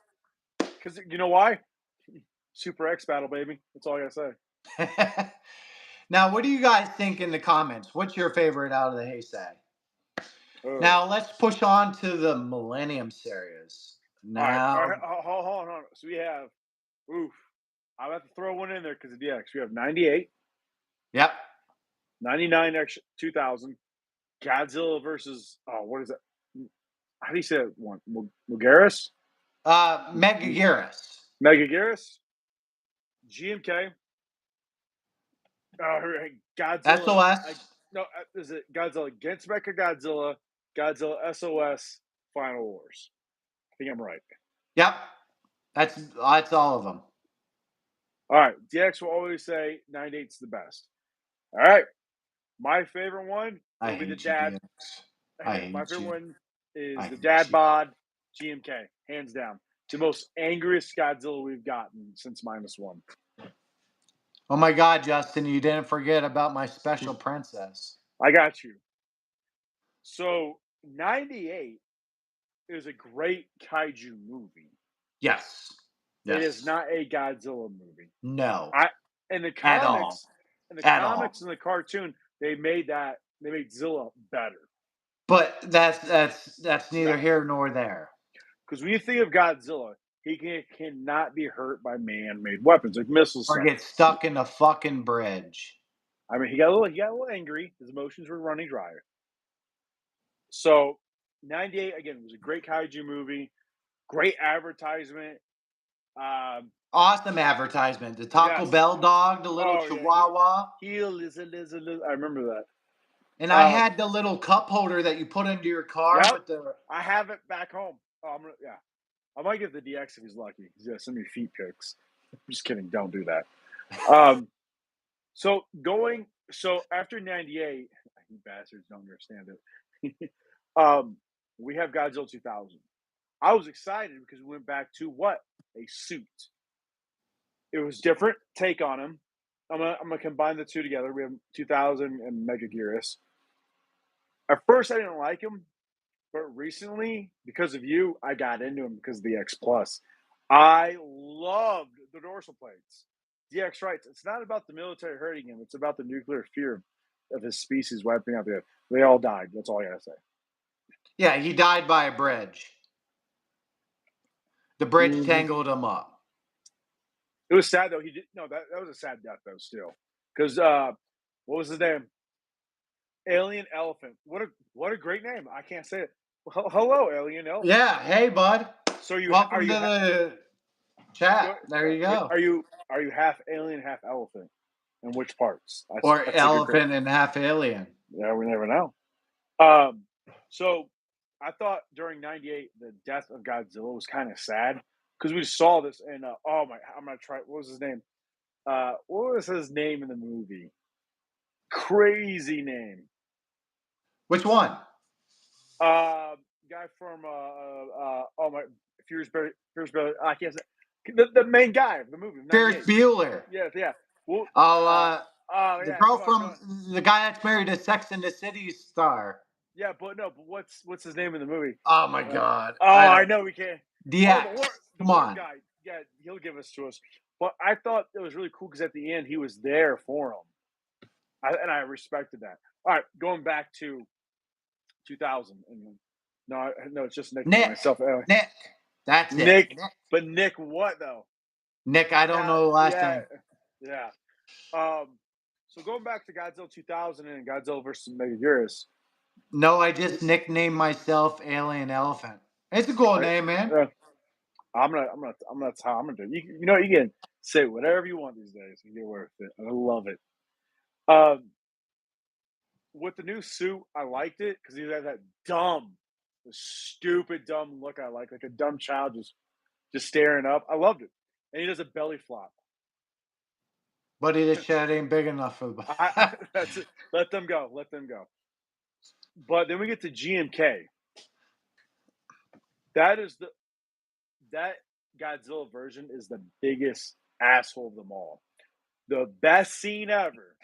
Because you know why? Super X battle, baby. That's all I gotta say. Now, what do you guys think in the comments? What's your favorite out of the Heisei? Now let's push on to the Millennium series. All Now, right. Hold on. So we have, oof. I'm about to throw one in there because of DX. We have 98, yep. 99, 2000, Godzilla versus, oh, what is that? How do you say that one? Mugaris? Megaguirus. Megaguirus? GMK? Godzilla. SOS. No, is it Godzilla against Mecha Godzilla? Godzilla SOS Final Wars. I think I'm right. Yep. That's all of them. All right. DX will always say 98's the best. All right. My favorite one I will be the hate you, dad. DX. I My hate favorite you. one is I the hate dad you. bod GMK, hands down. The most angriest Godzilla we've gotten since -1. Oh my God, Justin, you didn't forget about my special princess. I got you. So 98 is a great kaiju movie. Yes. It is Yes. not a Godzilla movie. No. I in the At all. comics, in the At all. comics and the cartoon, they made Zilla better. But that's neither here nor there. Because when you think of Godzilla, he cannot be hurt by man-made weapons like missiles. Or get stuck in a fucking bridge. I mean, he got a little angry. His emotions were running dry. So, 98 again was a great kaiju movie, great advertisement. Awesome advertisement. The Taco Yes. Bell dog, the little Oh yeah, chihuahua. he listen. I remember that. And I had the little cup holder that you put into your car Yep, with the. I have it back home. Oh, I might give the DX if he's lucky. He's gonna send me feet pics. I'm just kidding. Don't do that. So after 98, you bastards don't understand it. We have Godzilla 2000. I was excited because we went back to what? A suit. It was different take on him. I'm gonna combine the two together. We have 2000 and Megaguirus. At first, I didn't like him, but recently, because of you, I got into him because of the X Plus. I loved the dorsal plates. DX writes, it's not about the military hurting him; it's about the nuclear fear of his species wiping out the earth. They all died. That's all I gotta say. Yeah, he died by a bridge. The bridge tangled him up. It was sad though. He did no. That was a sad death though. Still, because what was his name? Alien Elephant. What a great name. I can't say it. Hello, Alien Elephant. Yeah. Hey, bud. So you Welcome to the chat. There you go. Are you half alien, half elephant? And which parts? Or That's a good. elephant and half alien. Yeah, we never know. So I thought during '98 the death of Godzilla was kind of sad because we saw this and oh my, I'm gonna try. What was his name? What was his name in the movie? Crazy name. Which one? Guy from oh my, Fierce Belly. I can't say the main guy of the movie. Ferris Bueller. Yeah. Well, the girl from the guy that's married to Sex and the City star. Yeah, but what's his name in the movie? Oh my God! I know we can't. DX. Come on, guy. Yeah, he'll give us to us. But I thought it was really cool because at the end he was there for him, and I respected that. All right, going back to 2000. No, it's just Nick. Nick. Myself. Nick. That's Nick. it. Nick. But Nick, what though? Nick, I don't know the last name. Yeah. So going back to Godzilla 2000 and Godzilla versus Megaguirus. No, I just nicknamed myself Alien Elephant. It's a cool name, man. I'm gonna do it. You know, you can say whatever you want these days and get away with it. I love it. With the new suit, I liked it because he had that stupid dumb look I like a dumb child just staring up. I loved it. And he does a belly flop. But his shed ain't big enough for the that's it. Let them go. But then we get to GMK. That Godzilla version is the biggest asshole of them all. The best scene ever,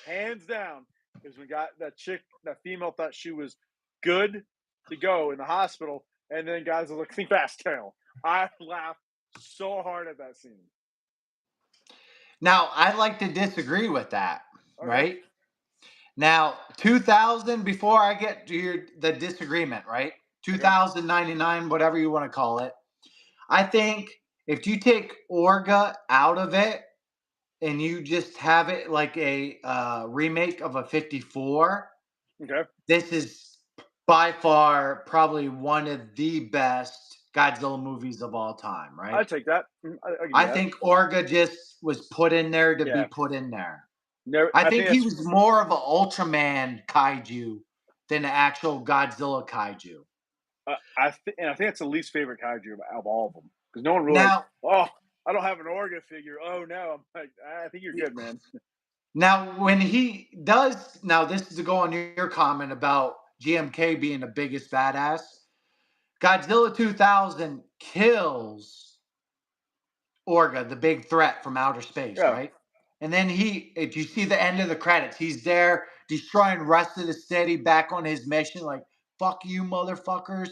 hands down, is when that female thought she was good to go in the hospital, and then Godzilla clean fast tail. I laughed so hard at that scene. Now, I'd like to disagree with that, right? Now, 2000, before I get to the disagreement, right? Okay. 2099, whatever you want to call it. I think if you take Orga out of it and you just have it like a remake of a 54, Okay. this is by far probably one of the best Godzilla movies of all time, right? I'd take that. I give you I that. think Orga just was put in there to be Yeah. put in there. Never. I I think think he that's. was more of an Ultraman kaiju than an actual Godzilla kaiju. And I think that's the least favorite kaiju of all of them because no one really like. Now, Oh, I don't have an Orga figure. Oh no, I'm like, I think you're good, man. now when he does, now this is to go on your comment about GMK being the biggest badass. Godzilla 2000 kills Orga, the big threat from outer space, Yeah. right? And then if you see the end of the credits, he's there destroying rest of the city back on his mission, like, fuck you, motherfuckers.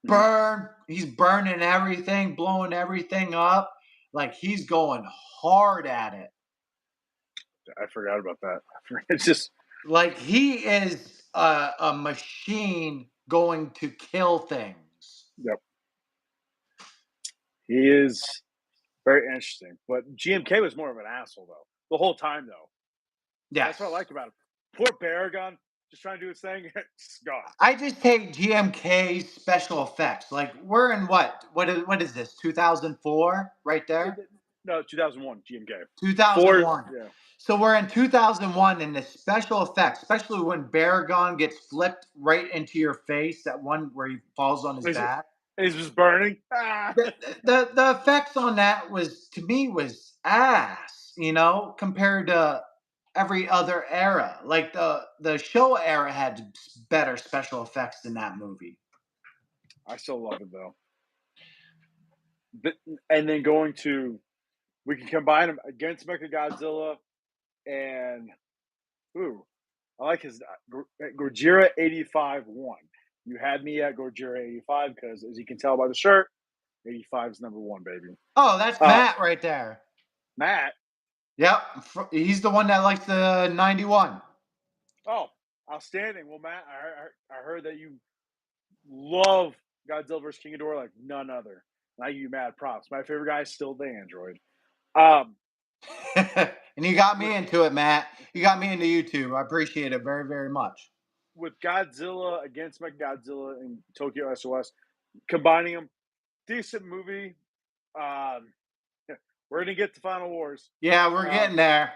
Mhm. Burn. He's burning everything, blowing everything up. Like, he's going hard at it. I forgot about that. It's just. Like, he is a machine going to kill things. Yep. He is very interesting, but GMK was more of an asshole though the whole time though. Yes. That's what I liked about him. Poor Baragon, just trying to do his thing. It's gone. I just take GMK's special effects. Like, we're in what is this? 2004, right there. No, 2001 GMK. 4. 2001. Yeah. So we're in 2001, and the special effects, especially when Baragon gets flipped right into your face, that one where he falls on his back. He's just burning. Ah! The effects on that was, to me, was ass, compared to every other era. Like the Showa era had better special effects than that movie. I still love it though. And then we can combine him against Mechagodzilla and I like his Gojira 85-1. You had me at Gojira 85 because, as you can tell by the shirt, 85 is number one, baby. Oh, that's Matt right there. Matt. Yep, he's the one that likes the 91. Oh, outstanding. Well, Matt, I heard that you love Godzilla vs. King Ghidorah like none other. And I give you mad props. My favorite guy is still the android. And you got me into it, Matt. You got me into YouTube. I appreciate it very, very much. With Godzilla against Mechagodzilla and Tokyo SOS, combining them, decent movie. We're gonna get to Final Wars. Yeah, we're getting there.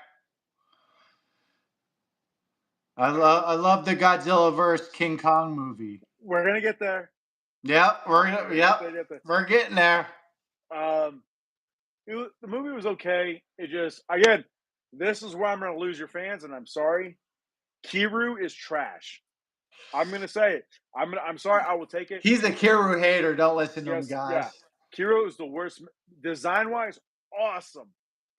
I love the Godzilla vs. King Kong movie. We're gonna get there. Yep, we're getting there. The movie was okay. It just, again, this is where I'm gonna lose your fans, and I'm sorry. Kiru is trash. I'm gonna say it. I'm sorry. I will take it. He's a Kiru hater. Don't listen to him, guys. Yeah. Kiru is the worst. Design wise, awesome.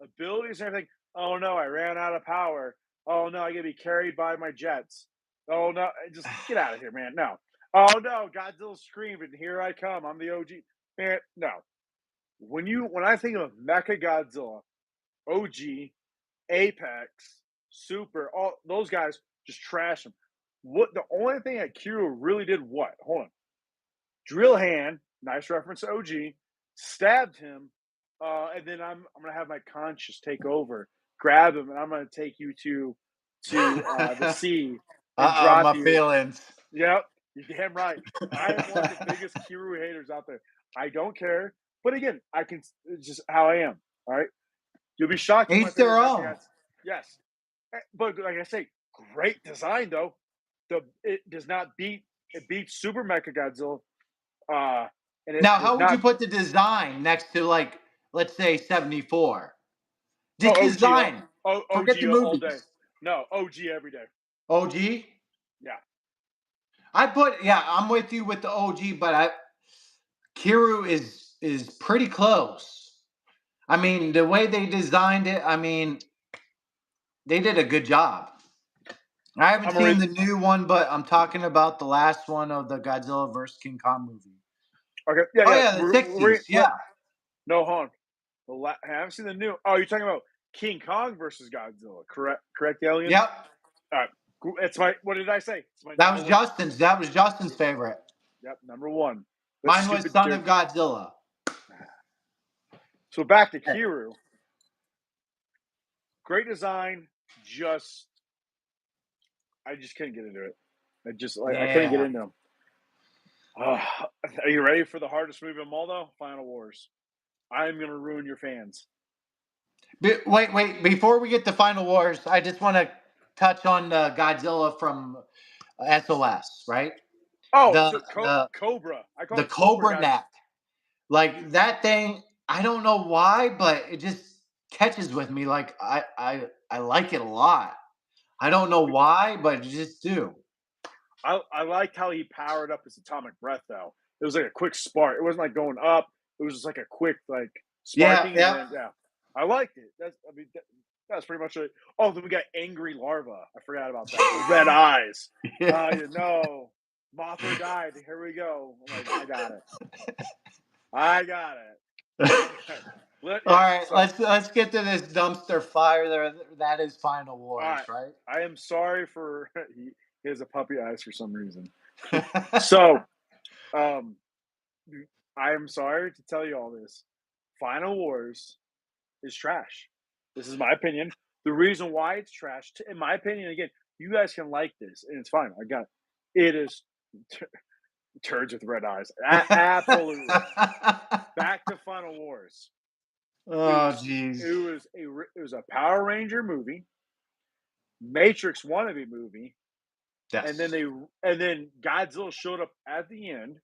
Abilities and everything. Oh no, I ran out of power. Oh no, I gotta be carried by my jets. Oh no, just get out of here, man. No. Oh no, Godzilla screamed and here I come. I'm the OG. Man, no. When I think of Mecha Godzilla, OG, Apex, Super, all those guys just trash them. What the only thing that Kiru really did? What? Hold on. Drill hand, nice reference to OG, stabbed him, and then I'm gonna have my conscience take over, grab him, and I'm gonna take you to the sea and drop my you. feelings. Yep, you're damn right. I am one of the biggest Kiru haters out there. I don't care, but again, it's just how I am. All right, you'll be shocked. Each their own. Yes, but like I say, great design though. It does not beat. It beats Super Mecha Godzilla. Now, how would you put the design next to, like, let's say 74? Just design. OG all day. No, OG every day. OG? Yeah. I'm with you with the OG, but Kiru is pretty close. I mean, the way they designed it, I mean, they did a good job. I haven't seen the new one, but I'm talking about the last one of the Godzilla vs. King Kong movie. Okay. Yeah. The 60s. Yeah. No, hold on. I haven't seen the new. Oh, you're talking about King Kong versus Godzilla, correct? Correct, Alien? Yep. All right. It's my. What did I say? It's my That number was one. Justin's. That was Justin's favorite. Yep, number one. The Mine was stupid Son dirt. of Godzilla. So back to Kiru. Great design. I just couldn't get into it. I couldn't get Yeah. into him. Are you ready for the hardest movie of them all, though? Final Wars. I'm going to ruin your fans. Wait. Before we get to Final Wars, I just want to touch on Godzilla from SOS, right? Oh, The so the Cobra. I call the it Cobra, Cobra guys. neck. Like that thing, I don't know why, but it just catches with me. Like I like it a lot. I don't know why, but I just do. I liked how he powered up his atomic breath, though. It was like a quick spark. It wasn't like going up. It was just like a quick sparking, and then I liked it. That's pretty much it. Oh, then we got angry larva. I forgot about that. The red eyes. Mothra died. Here we go. I'm like, I got it. All right, let's get to this dumpster fire. That is Final Wars, right? I am sorry for he has a puppy eyes for some reason. So, I am sorry to tell you all this. Final Wars is trash. This is my opinion. The reason why it's trash, in my opinion, again, you guys can like this, and it's fine. I got it. It is turds with red eyes. Absolutely. Back to Final Wars. Oh, jeez. It was a Power Ranger movie, Matrix wannabe movie, yes. and then Godzilla showed up at the end.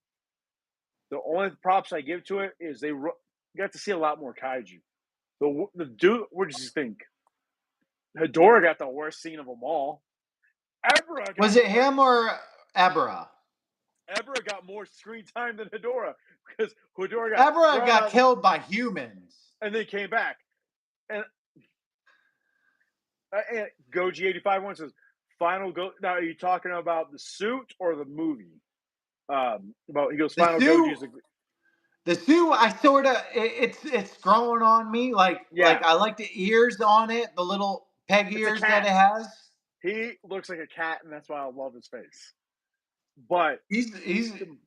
The only props I give to it is you got to see a lot more kaiju. The dude, what did you think? Hedorah got the worst scene of them all. Was it him or Ebra? Ebra got more screen time than Hedorah because Hedorah got killed by humans and then came back. And Goji 85-1 says, "Final go." Now, are you talking about the suit or the movie? He goes, "Final Goji is the suit. I sort of it's growing on me. Like I like the ears on it, the little peg ears that it has. He looks like a cat, and that's why I love his face. But the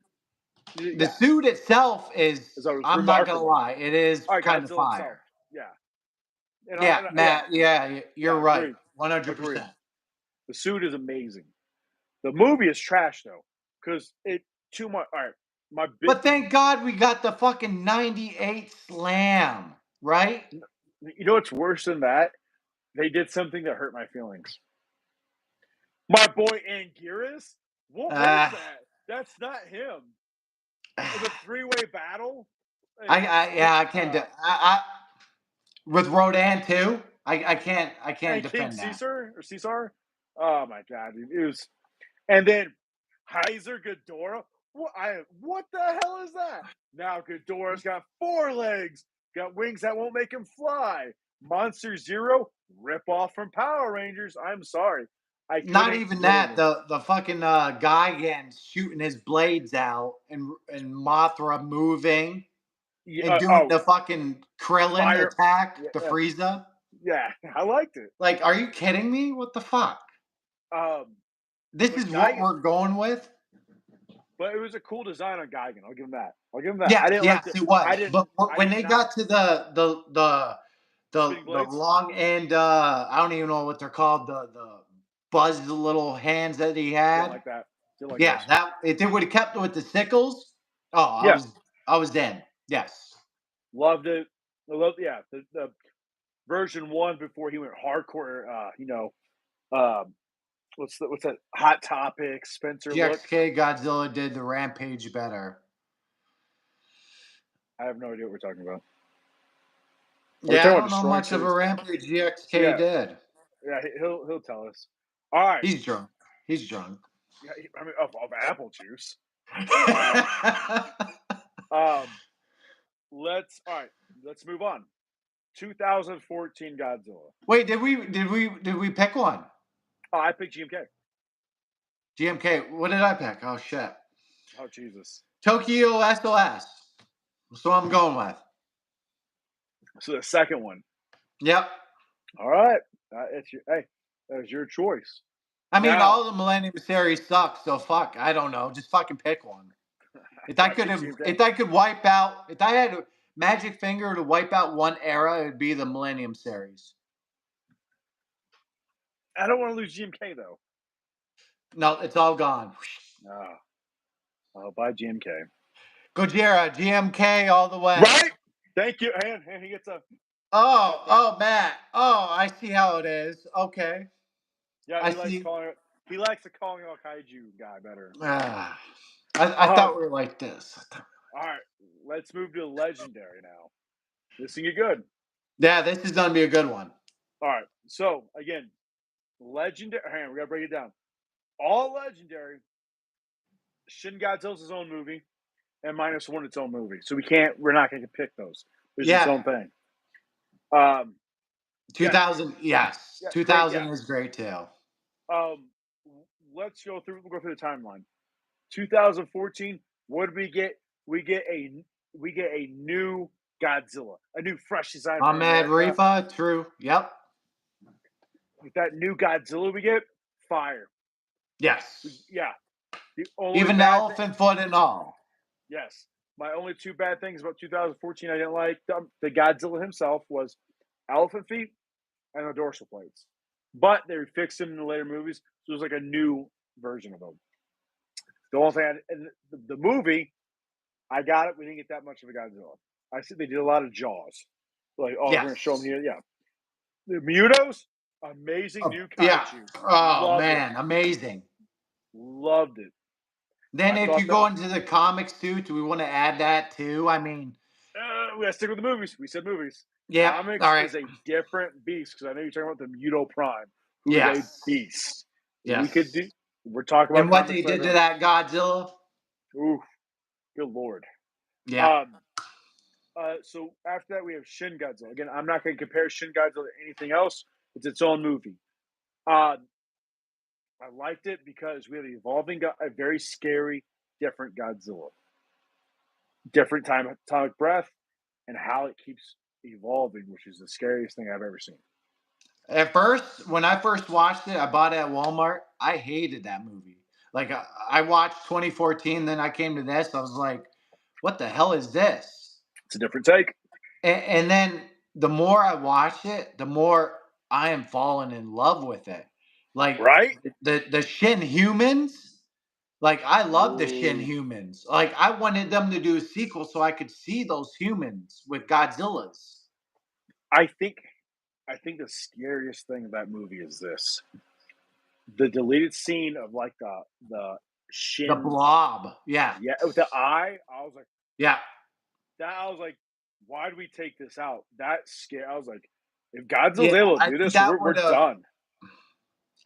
suit itself is I'm not gonna lie, it is kind of fire. Itself. Yeah. Matt. Yeah, you're right. 100%. The suit is amazing. The movie is trash though, because it too much. All right, but thank God we got the fucking '98 Slam, right? You know what's worse than that? They did something that hurt my feelings. My boy Anguirus? What was that? That's not him. The three-way battle. I can't do. With Rodan too. I can't defend King that. Caesar. Oh my god, it was. And then Heiser Ghidorah. What the hell is that? Now Ghidorah's got 4 legs, got wings that won't make him fly. Monster Zero, rip off from Power Rangers. I'm sorry. Not even that. The fucking guy again shooting his blades out and Mothra moving and doing the fucking Krillin attack to Frieza. Yeah, I liked it. Like, are you kidding me? What the fuck? This is what we're going with. But it was a cool design on Gigan. I'll give him that. Yeah, I didn't like it. It was. But when they got to the long end, I don't even know what they're called. The buzzed little hands that he had. Didn't like that. That if they would have kept with the sickles. Oh, I was in. Yes. Loved it. The version 1 before he went hardcore. What's that Hot Topic Spencer GXK Godzilla did the Rampage better. I have no idea what we're talking about. I don't know much of a Rampage GXK did. Yeah, he'll tell us. All right. He's drunk. Yeah, I mean of apple juice. Let's move on. 2014 Godzilla. Wait, did we pick one? Oh, I picked GMK. GMK. What did I pick? Oh shit. Oh Jesus. Tokyo SOS. So I'm going with. So the second one. Yep. All right. That was your choice. I mean, Now, all the Millennium series suck, so fuck. I don't know. Just fucking pick one. I picked GMK. If I could wipe out, if I had a magic finger to wipe out one era, it'd be the Millennium series. I don't want to lose GMK though. No, it's all gone. Oh, bye GMK. Gojira, GMK all the way. Right? Thank you. And he gets a. Oh, Matt. Oh, I see how it is. Okay. Yeah, I he likes see. calling it. He likes the Calling All Kaiju guy better. I thought we were like this. All right, let's move to Legendary now. This thing is good. Yeah, this is gonna be a good one. All right, so again, Legendary. Hang on, we gotta break it down. All Legendary. Shin Godzilla's his own movie, and -1 its own movie. So we're not gonna pick those. There's its own thing. 2000, yes. Yeah, 2000 great, is great too. Let's go through. We'll go through the timeline. 2014. What did we get? We get a new Godzilla, a new fresh design. Ahmed Rifa, true. Yep. With that new Godzilla, we get fire. Yes. Yeah. Even the elephant foot and all. Yes. My only two bad things about 2014 I didn't like the Godzilla himself was elephant feet and the dorsal plates. But they fixed him in the later movies, so it was like a new version of him. The only thing, the movie, I got it. We didn't get that much of a Godzilla. I said they did a lot of Jaws. Like, we're going to show them here. Yeah. The Mutos, amazing new kaiju. Yeah. Oh, Loved man. Amazing. Loved it. Then if you go into the comics too, do we want to add that too? I mean, we got to stick with the movies. We said movies. Yeah. Comics is a different beast because I know you're talking about the Muto Prime, who is a beast. Yeah. We're talking about. And what they did to that Godzilla. Ooh, good Lord. Yeah. So after that, we have Shin Godzilla. Again, I'm not going to compare Shin Godzilla to anything else. It's its own movie. I liked it because we had a very scary, different Godzilla. Different atomic breath, and how it keeps evolving, which is the scariest thing I've ever seen. At first, when I first watched it, I bought it at Walmart. I hated that movie. Like, I watched 2014, then I came to this. I was like, what the hell is this? It's a different take. And then the more I watch it, the more I am falling in love with it. Like, right? The Shin humans, like, I love the Shin humans. Like, I wanted them to do a sequel so I could see those humans with Godzillas. I think the scariest thing of that movie is this. The deleted scene of like the Shin. The blob. Yeah. Yeah, with the eye. I was like, yeah. I was like, why do we take this out? That's scary. I was like, if Godzilla's able to do this, we're done.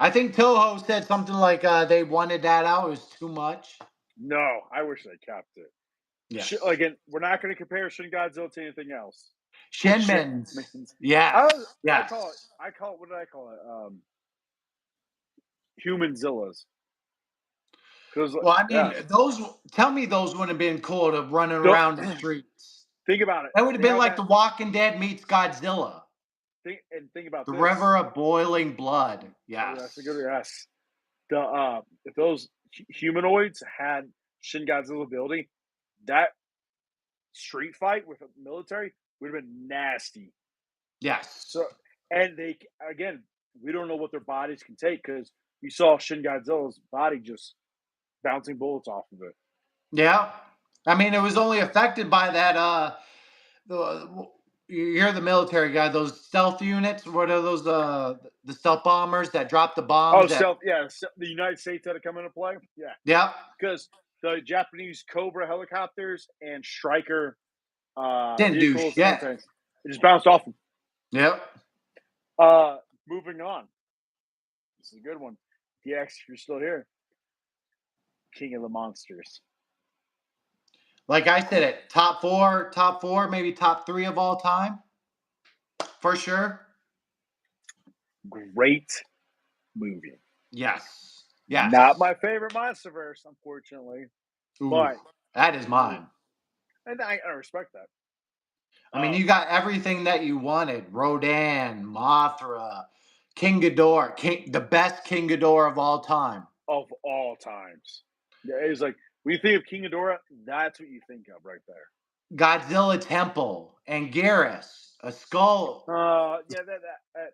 I think Toho said something like they wanted that out. It was too much. No, I wish they kept it. Yeah. Again, we're not going to compare Shin Godzilla to anything else. Shinmans. Yeah. I call it. What did I call it? Humanzillas. Well, I mean, tell me those wouldn't have been cool to running around the streets. Think about it. That would have been like The Walking Dead meets Godzilla. Think about the river of boiling blood. Yes. That's a good yes. If those humanoids had Shin Godzilla ability, that street fight with the military would have been nasty. Yes. So, and we don't know what their bodies can take because you saw Shin Godzilla's body just bouncing bullets off of it. Yeah, I mean, it was only affected by that. You hear the military guy, those stealth units. What are those? The stealth bombers that drop the bombs. The United States had to come into play. Yeah. Yeah. Because the Japanese Cobra helicopters and Stryker didn't do shit. It just bounced off them. Yep. Moving on. This is a good one. DX, if you're still here. King of the Monsters. Like I said, it top four, maybe top 3 of all time, for sure. Great movie. Yes. Yes. Not my favorite MonsterVerse, unfortunately. Ooh, but that is mine. And I respect that. I mean, you got everything that you wanted: Rodan, Mothra, King Ghidorah, the best King Ghidorah of all time. of all times. Yeah, it's like when you think of King Ghidorah, that's what you think of right there. Godzilla Temple, Anguirus, a skull. Yeah, that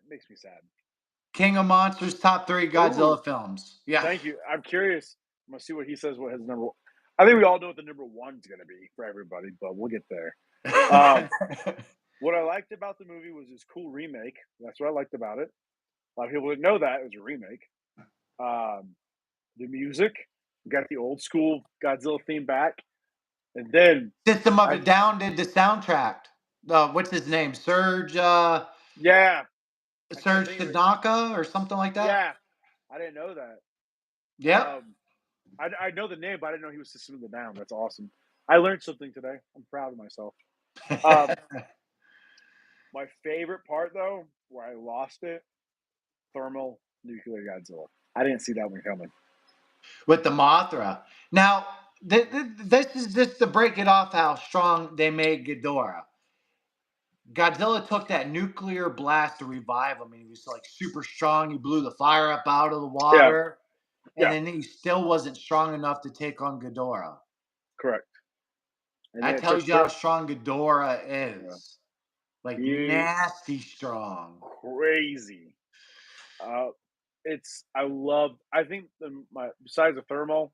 makes me sad. King of Monsters, top 3 Ooh, Godzilla films. Yeah. thank you. I'm curious. I'm gonna see what he says. What his number? I think we all know what the number one's gonna be for everybody, but we'll get there. Um, what I liked about the movie was this cool remake. That's what I liked about it. A lot of people didn't know that it was a remake. Um, the music, we got the old school Godzilla theme back, and then System of a I Down did the soundtrack. What's his name? yeah, I can't Serge think of it. Tanaka or something like that. Yeah, I didn't know that. Yep. I know the name, but I didn't know he was System of the Down. That's awesome. I learned something today. I'm proud of myself. Um, my favorite part though, where I lost it, thermal nuclear Godzilla. I didn't see that one coming. With the Mothra. Now, this is just to break it off how strong they made Ghidorah. Godzilla took that nuclear blast to revive him, and he was like super strong. He blew the fire up out of the Yeah, water, and yeah, then he still wasn't strong enough to take on Ghidorah. correct. And then That it took tells you how strong Ghidorah yeah, is. Like he nasty strong. crazy. Uh, it's I love. I think my besides the thermal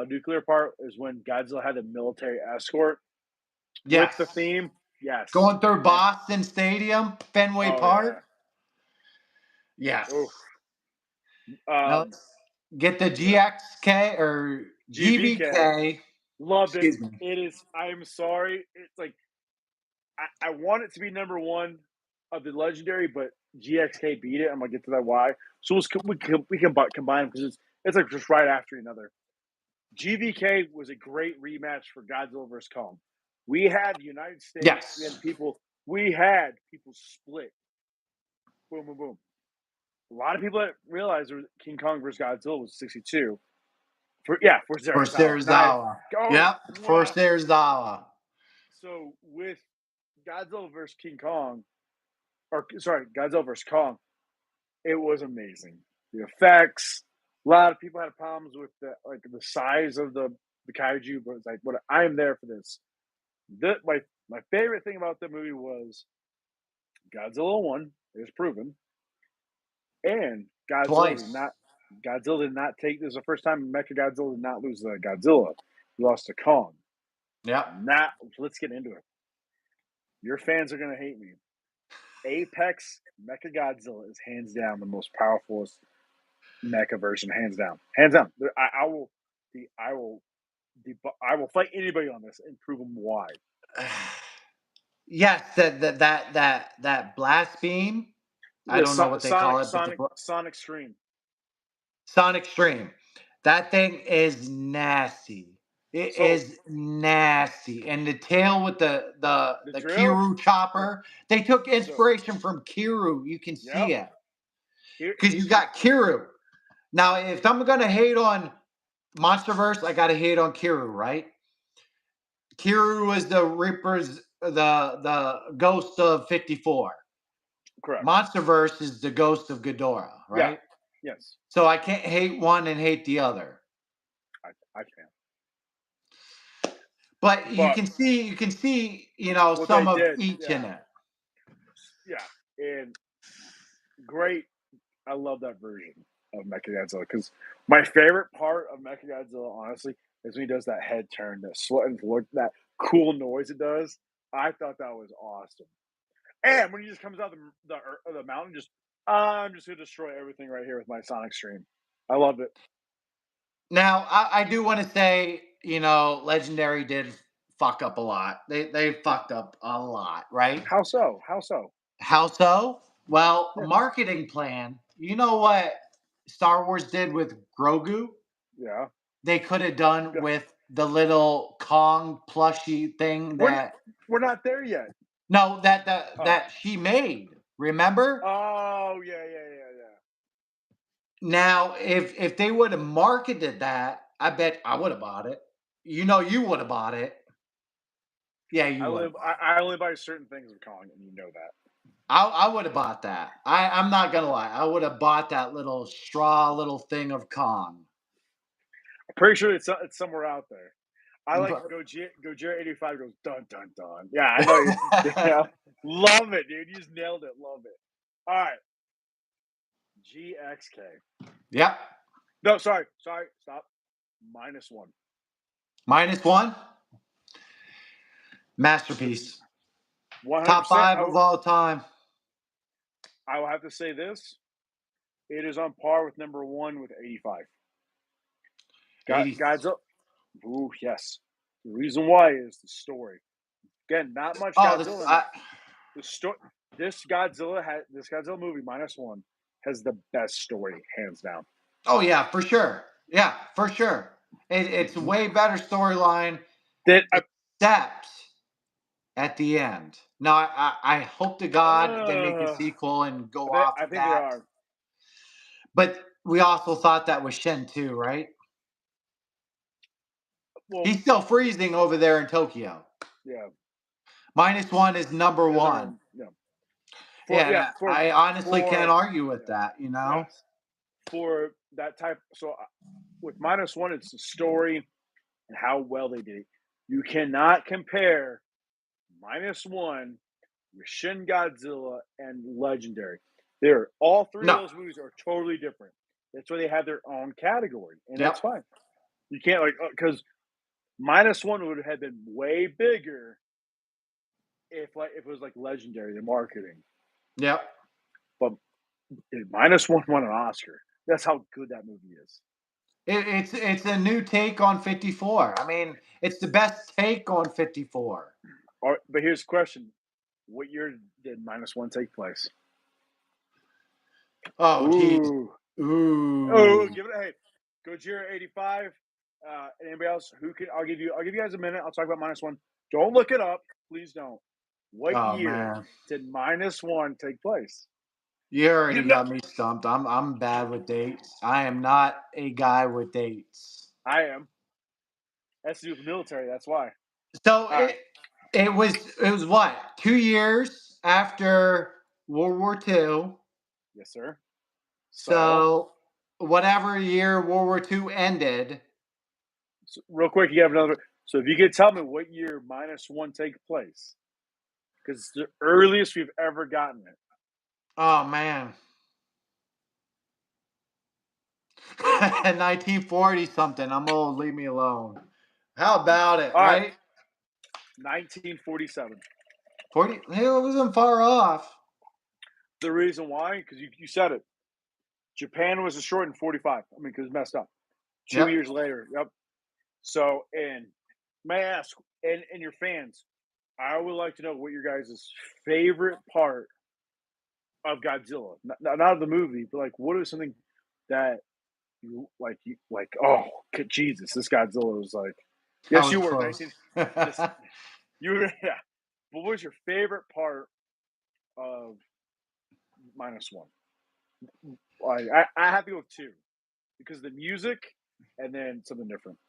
nuclear part is when Godzilla had the military escort with Yes. the theme. Yes, Going through and Boston Stadium, Fenway oh yeah, Park. Yes. oof. Now Um, let's get the yeah, GXK or GVK GVK. loved it. Excuse me. It is. I'm sorry. It's like I want it to be number one of the legendary, but GXK beat it. I'm gonna get to that why. So we can combine because it's like just right after another. GVK was a great rematch for Godzilla vs Kong. We had the United States. We Yes. had people. We had people split. Boom, boom, boom. A lot of people that realized King Kong vs Godzilla was 62. For For Zarazawa. Nice. Serizawa. Go. Yep. For Mwah. Serizawa. So with Godzilla vs King Kong, or sorry, Godzilla vs Kong, it was amazing. The effects. A lot of people had problems with the size of the kaiju, but it's like, what I am there for this. My favorite thing about the movie was Godzilla won. It was proven, and Twice. Godzilla did not take this. Is the first time Mecha Godzilla did not lose to Godzilla. He lost to Kong. Yep. Now let's get into it. Your fans are gonna hate me. Apex Mecha Godzilla is hands down the most powerful mecha version, hands down, hands down. I will, I will, I will fight anybody on this and prove them why. Yes, that blast beam. I The don't know what they call it, but Sonic Stream. Sonic Stream. That thing is nasty. It So is nasty. And the tail with the the drill. Kiru Yeah. chopper. They took So inspiration from Kiru. You can yep. see it. Here, Because you got Kiru. Now, if I'm gonna hate on Monsterverse, I gotta hate on Kiru, right? Kiru was the Reaper's the ghost of 54. correct. Monsterverse is the ghost of Ghidorah, Yeah. right? Yes. So I can't hate one and hate the other. I can. But But you can see, what they some of did, each in yeah, it. yeah, and great. I love that version of Mechagodzilla because my favorite part of Mechagodzilla, honestly, is when he does that head turn, that sweat and look, that cool noise it does. I thought that was awesome. And when he just comes out the mountain, I'm just gonna destroy everything right here with my Sonic Stream. I loved it. Now, I do want to say, Legendary did fuck up a lot. They fucked up a lot, right? How so? How so? How so? Well, a Yeah, marketing plan. You know what Star Wars did with Grogu? yeah. They could have done with the little Kong plushie thing We're that we're not there yet. no that that Oh, that she made. Remember? oh yeah, yeah, yeah, yeah. Now, if they would have marketed that, I bet I would have bought it. You would have bought it. Yeah, you would have bought it. I only buy certain things with Kong, and you know that. I would have bought that. I'm not gonna lie. I would have bought that little straw little thing of Kong. I'm pretty sure it's somewhere out there. I like But- Gojira 85 goes dun dun dun. Yeah, I know you. Yeah, love it, dude. You just nailed it. Love it. All right, GXK. Yep. No, sorry, stop. -1. -1. Masterpiece. 100%. Top 5 of all time. I will have to say this. It is on par with number 1 with 85. 80. Godzilla. Ooh, yes. The reason why is the story. Again, not much Oh, Godzilla in it. The story. This Godzilla movie -1 has the best story, hands down. oh yeah, for sure. Yeah, for sure. It's a way better storyline, except at the end. Now, I hope to God they make a sequel and go off I of think there that. are. But we also thought that was Shen too, right? Well, He's still freezing over there in Tokyo. yeah. -1 is number one. Yeah. I honestly can't argue with that, you know? Yes. For that type. So with -1, it's the story and how well they did it. You cannot compare -1 with Shin Godzilla and Legendary. They're all three of No. those movies are totally different. That's why they have their own category, and Yep. that's fine. You can't because -1 would have been way bigger if it was like Legendary, the marketing. Yep. But -1 won an Oscar. That's how good that movie is. It's a new take on 54. I mean, it's the best take on 54. All right, but here's the question: what year did -1 take place? Oh, geez. Ooh, Ooh. give it a hey. Gojira 85. Anybody else who can? I'll give you guys a minute. I'll talk about -1. Don't look it up, please don't. What Oh year man. did -1 take place? You already You know, got me stumped. I'm bad with dates. I am not a guy with dates. I am. That's to do with the military. That's why. So All right. it was what? 2 years after World War II. Yes, sir. So whatever year World War II ended. So real quick, you have another. So if you could tell me what year -1 take place, because it's the earliest we've ever gotten it. Oh man. 1940 something. I'm old. Leave me alone. How about it, All right, right? 1947. 40. Hey, it wasn't far off. The reason why, because you said it. Japan was destroyed in 45. I mean, because it's messed up. 2 years Yep. later. Yep. So, and may I ask, and your fans, I would like to know what your guys' favorite part of Godzilla, not of the movie, but like, what is something that you like? Oh, Jesus, this Godzilla was like, That yes, was you were close. 19. This you were yeah. What was your favorite part of -1? Like, I have to go with two because of the music and then something different.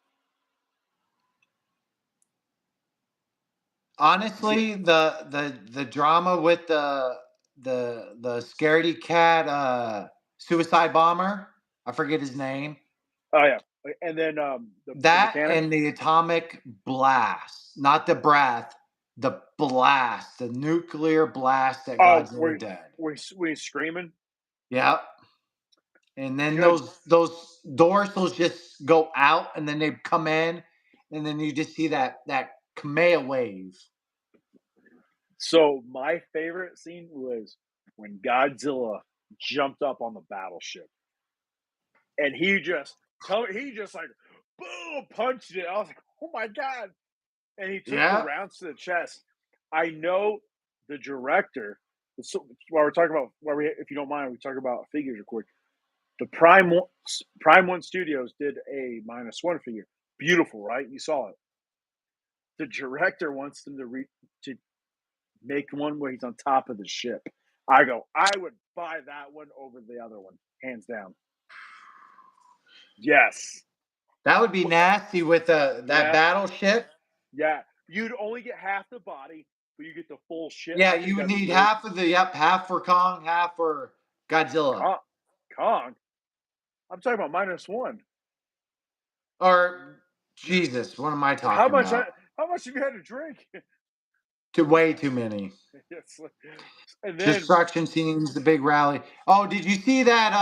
Honestly, the drama with the scaredy cat suicide bomber. I forget his name. Oh yeah, and then the That mechanic. and the atomic blast, not the breath, the blast, the nuclear blast that Oh, Godzilla did. where he's screaming. Yep. And then Good. those dorsals just go out, and then they come in, and then you just see that Kamea wave. So my favorite scene was when Godzilla jumped up on the battleship, and he just like boom punched it. I was like, oh my god! And he took the Yeah. rounds to the chest. I know the director. So while we're talking about if you don't mind, we talk about figures real quick. The Prime One Studios did a -1 figure. Beautiful, right? You saw it. The director wants them to make one where he's on top of the ship. I would buy that one over the other one, hands down. Yes. That would be nasty with that Yeah. battleship. Yeah. You'd only get half the body, but you get the full shit. Yeah, I think you would that's need really half for Kong, half for Godzilla. Kong. I'm talking about -1. Or Jesus, what am I How talking much? about? How much have you had to drink? Way too many. It's like- and then Destruction scenes, the big rally. Oh, did you see that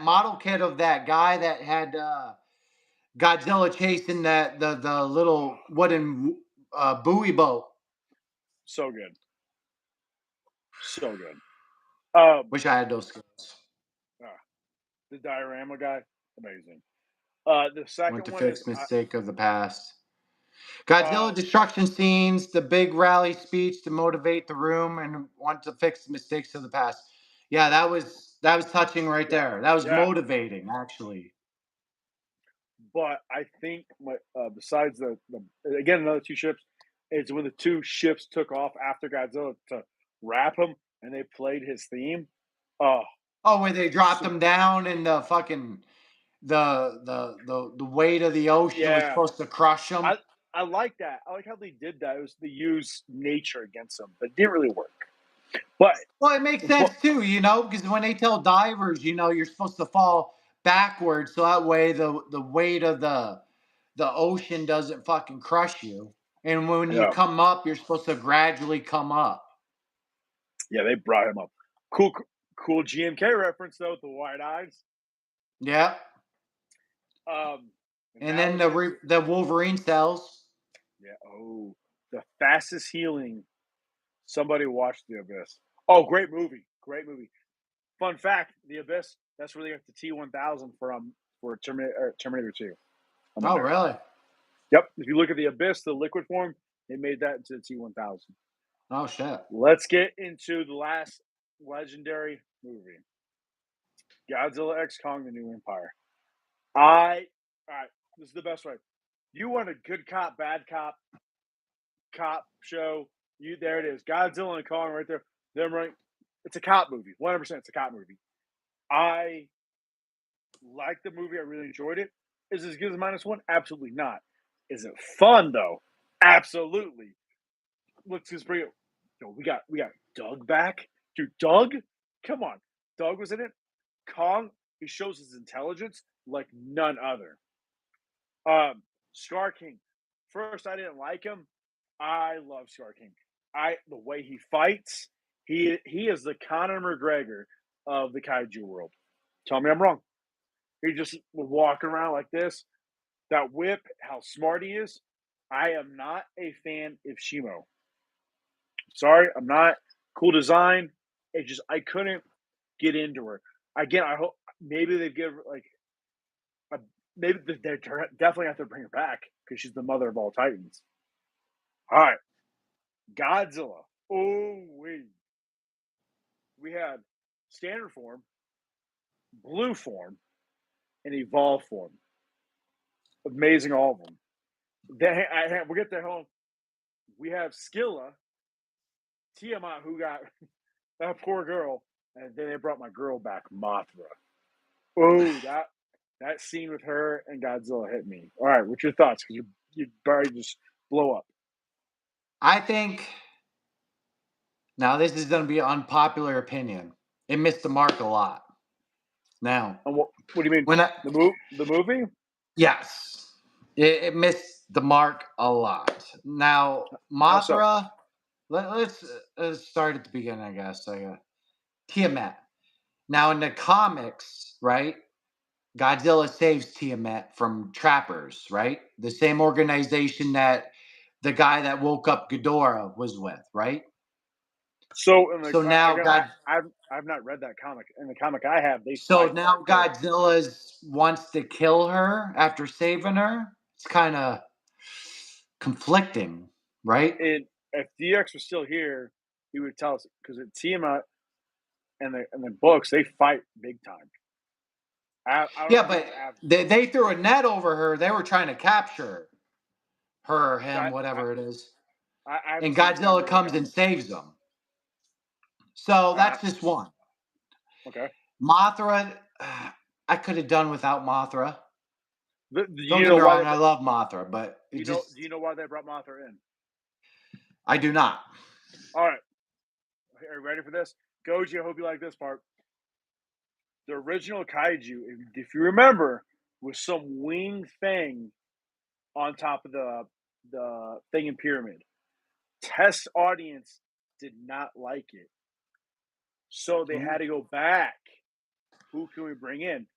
model kit of that guy that had Godzilla chasing the little wooden buoy boat? so good, so good. Wish I had those skills. Ah, the diorama guy, amazing. The Went second to one is fix mistake of the past. Godzilla destruction scenes, the big rally speech to motivate the room, and want to fix the mistakes of the past. Yeah, that was touching right yeah, there. That was yeah. motivating, actually. But I think besides the again another two ships is when the two ships took off after Godzilla to wrap him and they played his theme. Oh, Oh, where they dropped so, them down and the fucking the weight of the ocean was yeah, supposed to crush them. I like that. I like how they did that. It was to use nature against them, but it didn't really work. But Well, it makes but sense too, because when they tell divers, you're supposed to fall backwards, so that way the weight of the ocean doesn't fucking crush you. And when you yeah, come up, you're supposed to gradually come up. yeah, they brought him up. Cool GMK reference though, with the wide eyes. Yeah. Um, and And now then we get into the Wolverine cells. yeah. Oh, the fastest healing. Somebody watched The Abyss. Oh, great movie! Great movie. Fun fact: The Abyss. That's where they got the T1000 from for Terminator 2. On the Oh, barrel. really? Yep. If you look at The Abyss, the liquid form, they made that into the T1000. Oh, shit. Let's get into the last legendary movie, Godzilla X Kong: The New Empire. All right. This is the best way. You want a good cop, bad cop show? There it is. Godzilla and Kong right there. Them right. It's a cop movie. 100%. It's a cop movie. I like the movie. I really enjoyed it. Is it as good as -1? Absolutely not. Is it fun though? Absolutely. Let's just bring it. Yo, we got Doug back, dude. Doug, come on. Doug was in it. Kong, he shows his intelligence like none other. Scar King. First, I didn't like him. I love Scar King. The way he fights. He is the Conor McGregor of the kaiju world. Tell me I'm wrong. He just would walk around like this. That whip, how smart he is. I am not a fan of Shimo. Sorry, I'm not. Cool design. It just I couldn't get into her. Again, I hope maybe they give like a, maybe they definitely have to bring her back because she's the mother of all titans. All right, Godzilla. Oh we had standard form, blue form, and evolved form. Amazing, all of them. We'll get to home. We have Skilla, Tiamat, who got that poor girl, and then they brought my girl back, Mothra. Oh, that scene with her and Godzilla hit me. All right, what's your thoughts? Because you probably just blow up. I think now this is going to be an unpopular opinion. It missed the mark a lot. Now, And what do you mean? when I The movie? yes, it missed the mark a lot. Now, How so? Mothra. Let's start at the beginning, I guess. Tiamat. Now, in the comics, right? Godzilla saves Tiamat from trappers, right? The same organization that the guy that woke up Ghidorah was with, right? So in the So now again, God, I've not read that comic. In the comic I have, they so fight now hardcore. Godzilla's wants to kill her after saving her. It's kind of conflicting, right? And if DX was still here, he would tell us because at Tiamat and the books they fight big time. I don't Yeah, think he but was average. they threw a net over her. They were trying to capture her or him, I, whatever it is. I haven't And seen. I haven't Godzilla read the comes and comic. saves them. So Uh, that's just one. okay. Mothra, I could have done without Mothra. Do Don't you get know me why wrong, they? I love Mothra, but Do it you know? just Do you know why they brought Mothra in? I do not. All right. Are you ready for this? Goji, I hope you like this part. The original kaiju, if you remember, was some wing thing on top of the thing in pyramid. Test audience did not like it, so they had Ooh. to go back. Who can we bring in?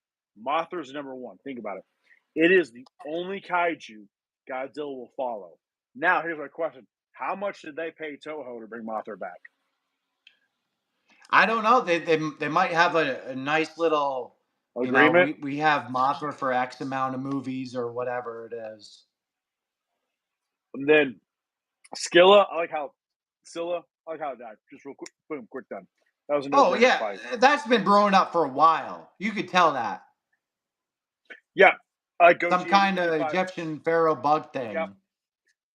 Mothra's number one. Think about it. It is the only kaiju Godzilla will follow. Now, here's my question: how much did they pay Toho to bring Mothra back? I don't know. They might have a nice little, Agreement. we have Mothra for X amount of movies or whatever it is. And then Skilla, I like how Scylla, I like how it died. Just real quick, boom, quick done. That was a Oh no-brainer yeah, fight. that's been brewing up for a while. You could tell that. Yeah, Some Goji kind of 85. Egyptian pharaoh bug Yep. thing.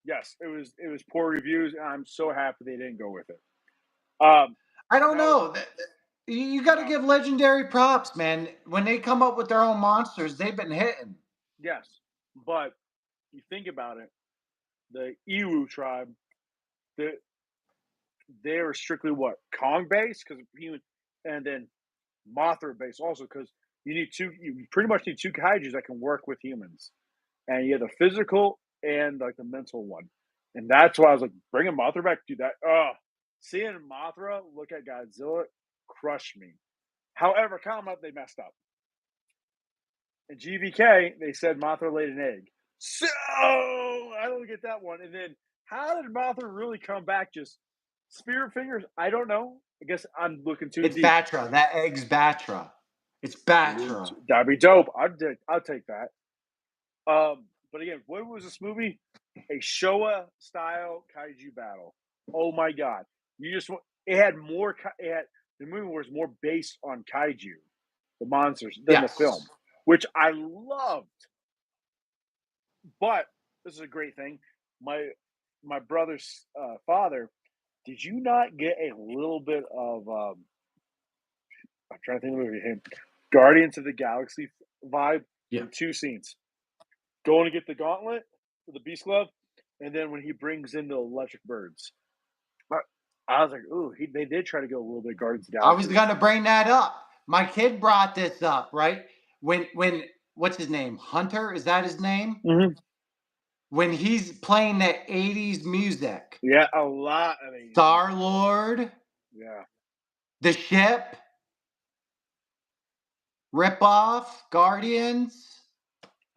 Yes, it was poor reviews, and I'm so happy they didn't go with it. I don't Now know. You got to now give legendary props, man. When they come up with their own monsters, they've been hitting. yes, but you think about it, the Iwu tribe, the they were strictly what Kong based because human, and then Mothra based also because you pretty much need two kaiju's that can work with humans, and you have the physical and like the mental one, and that's why I was like bringing Mothra back, do that. Seeing Mothra look at Godzilla crushed me. However, come up they messed up. In GVK, they said Mothra laid an egg. So I don't get that one. And then how did Mothra really come back? Just spirit fingers? I don't know. I guess I'm looking too It's deep. Batra. That egg's Batra. It's Batra. That'd be dope. I'll take that. But again, what was this movie? A Showa style kaiju battle. Oh my god! You just it had more. It had the movie was more based on kaiju, the monsters, than the film, Yes. which I loved. But this is a great thing. My my brother's father. Did you not get a little bit of? I'm trying to think of the movie. Guardians of the Galaxy vibe Yeah. in two scenes. Going to get the gauntlet, the Beast Glove, and then when he brings in the electric birds. I was like, ooh, they did try to go a little bit Guardians of the I was Galaxy. gonna bring that up. My kid brought this up, right? When what's his name? Hunter, is that his name? Mm-hmm. When he's playing that 80s music. Yeah, a lot of 80s Star music. Lord, Yeah. The Ship, Ripoff, Guardians.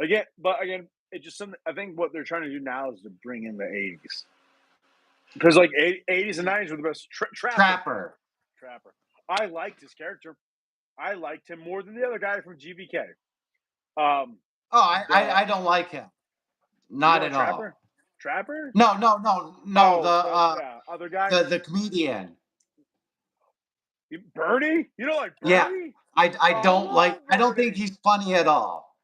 Again, it's just something. I think what they're trying to do now is to bring in the 80s because like 80s and 90s were the best. Trapper, Trapper. Trapper. I liked his character. I liked him more than the other guy from GVK. Um, Oh, the I don't like him. you Not don't like at Trapper? all. Trapper? No. Oh, yeah, other guy. The comedian. Bernie? You don't like Yeah. Bernie? I Oh, I don't like. love I don't think Bernie. he's funny at all.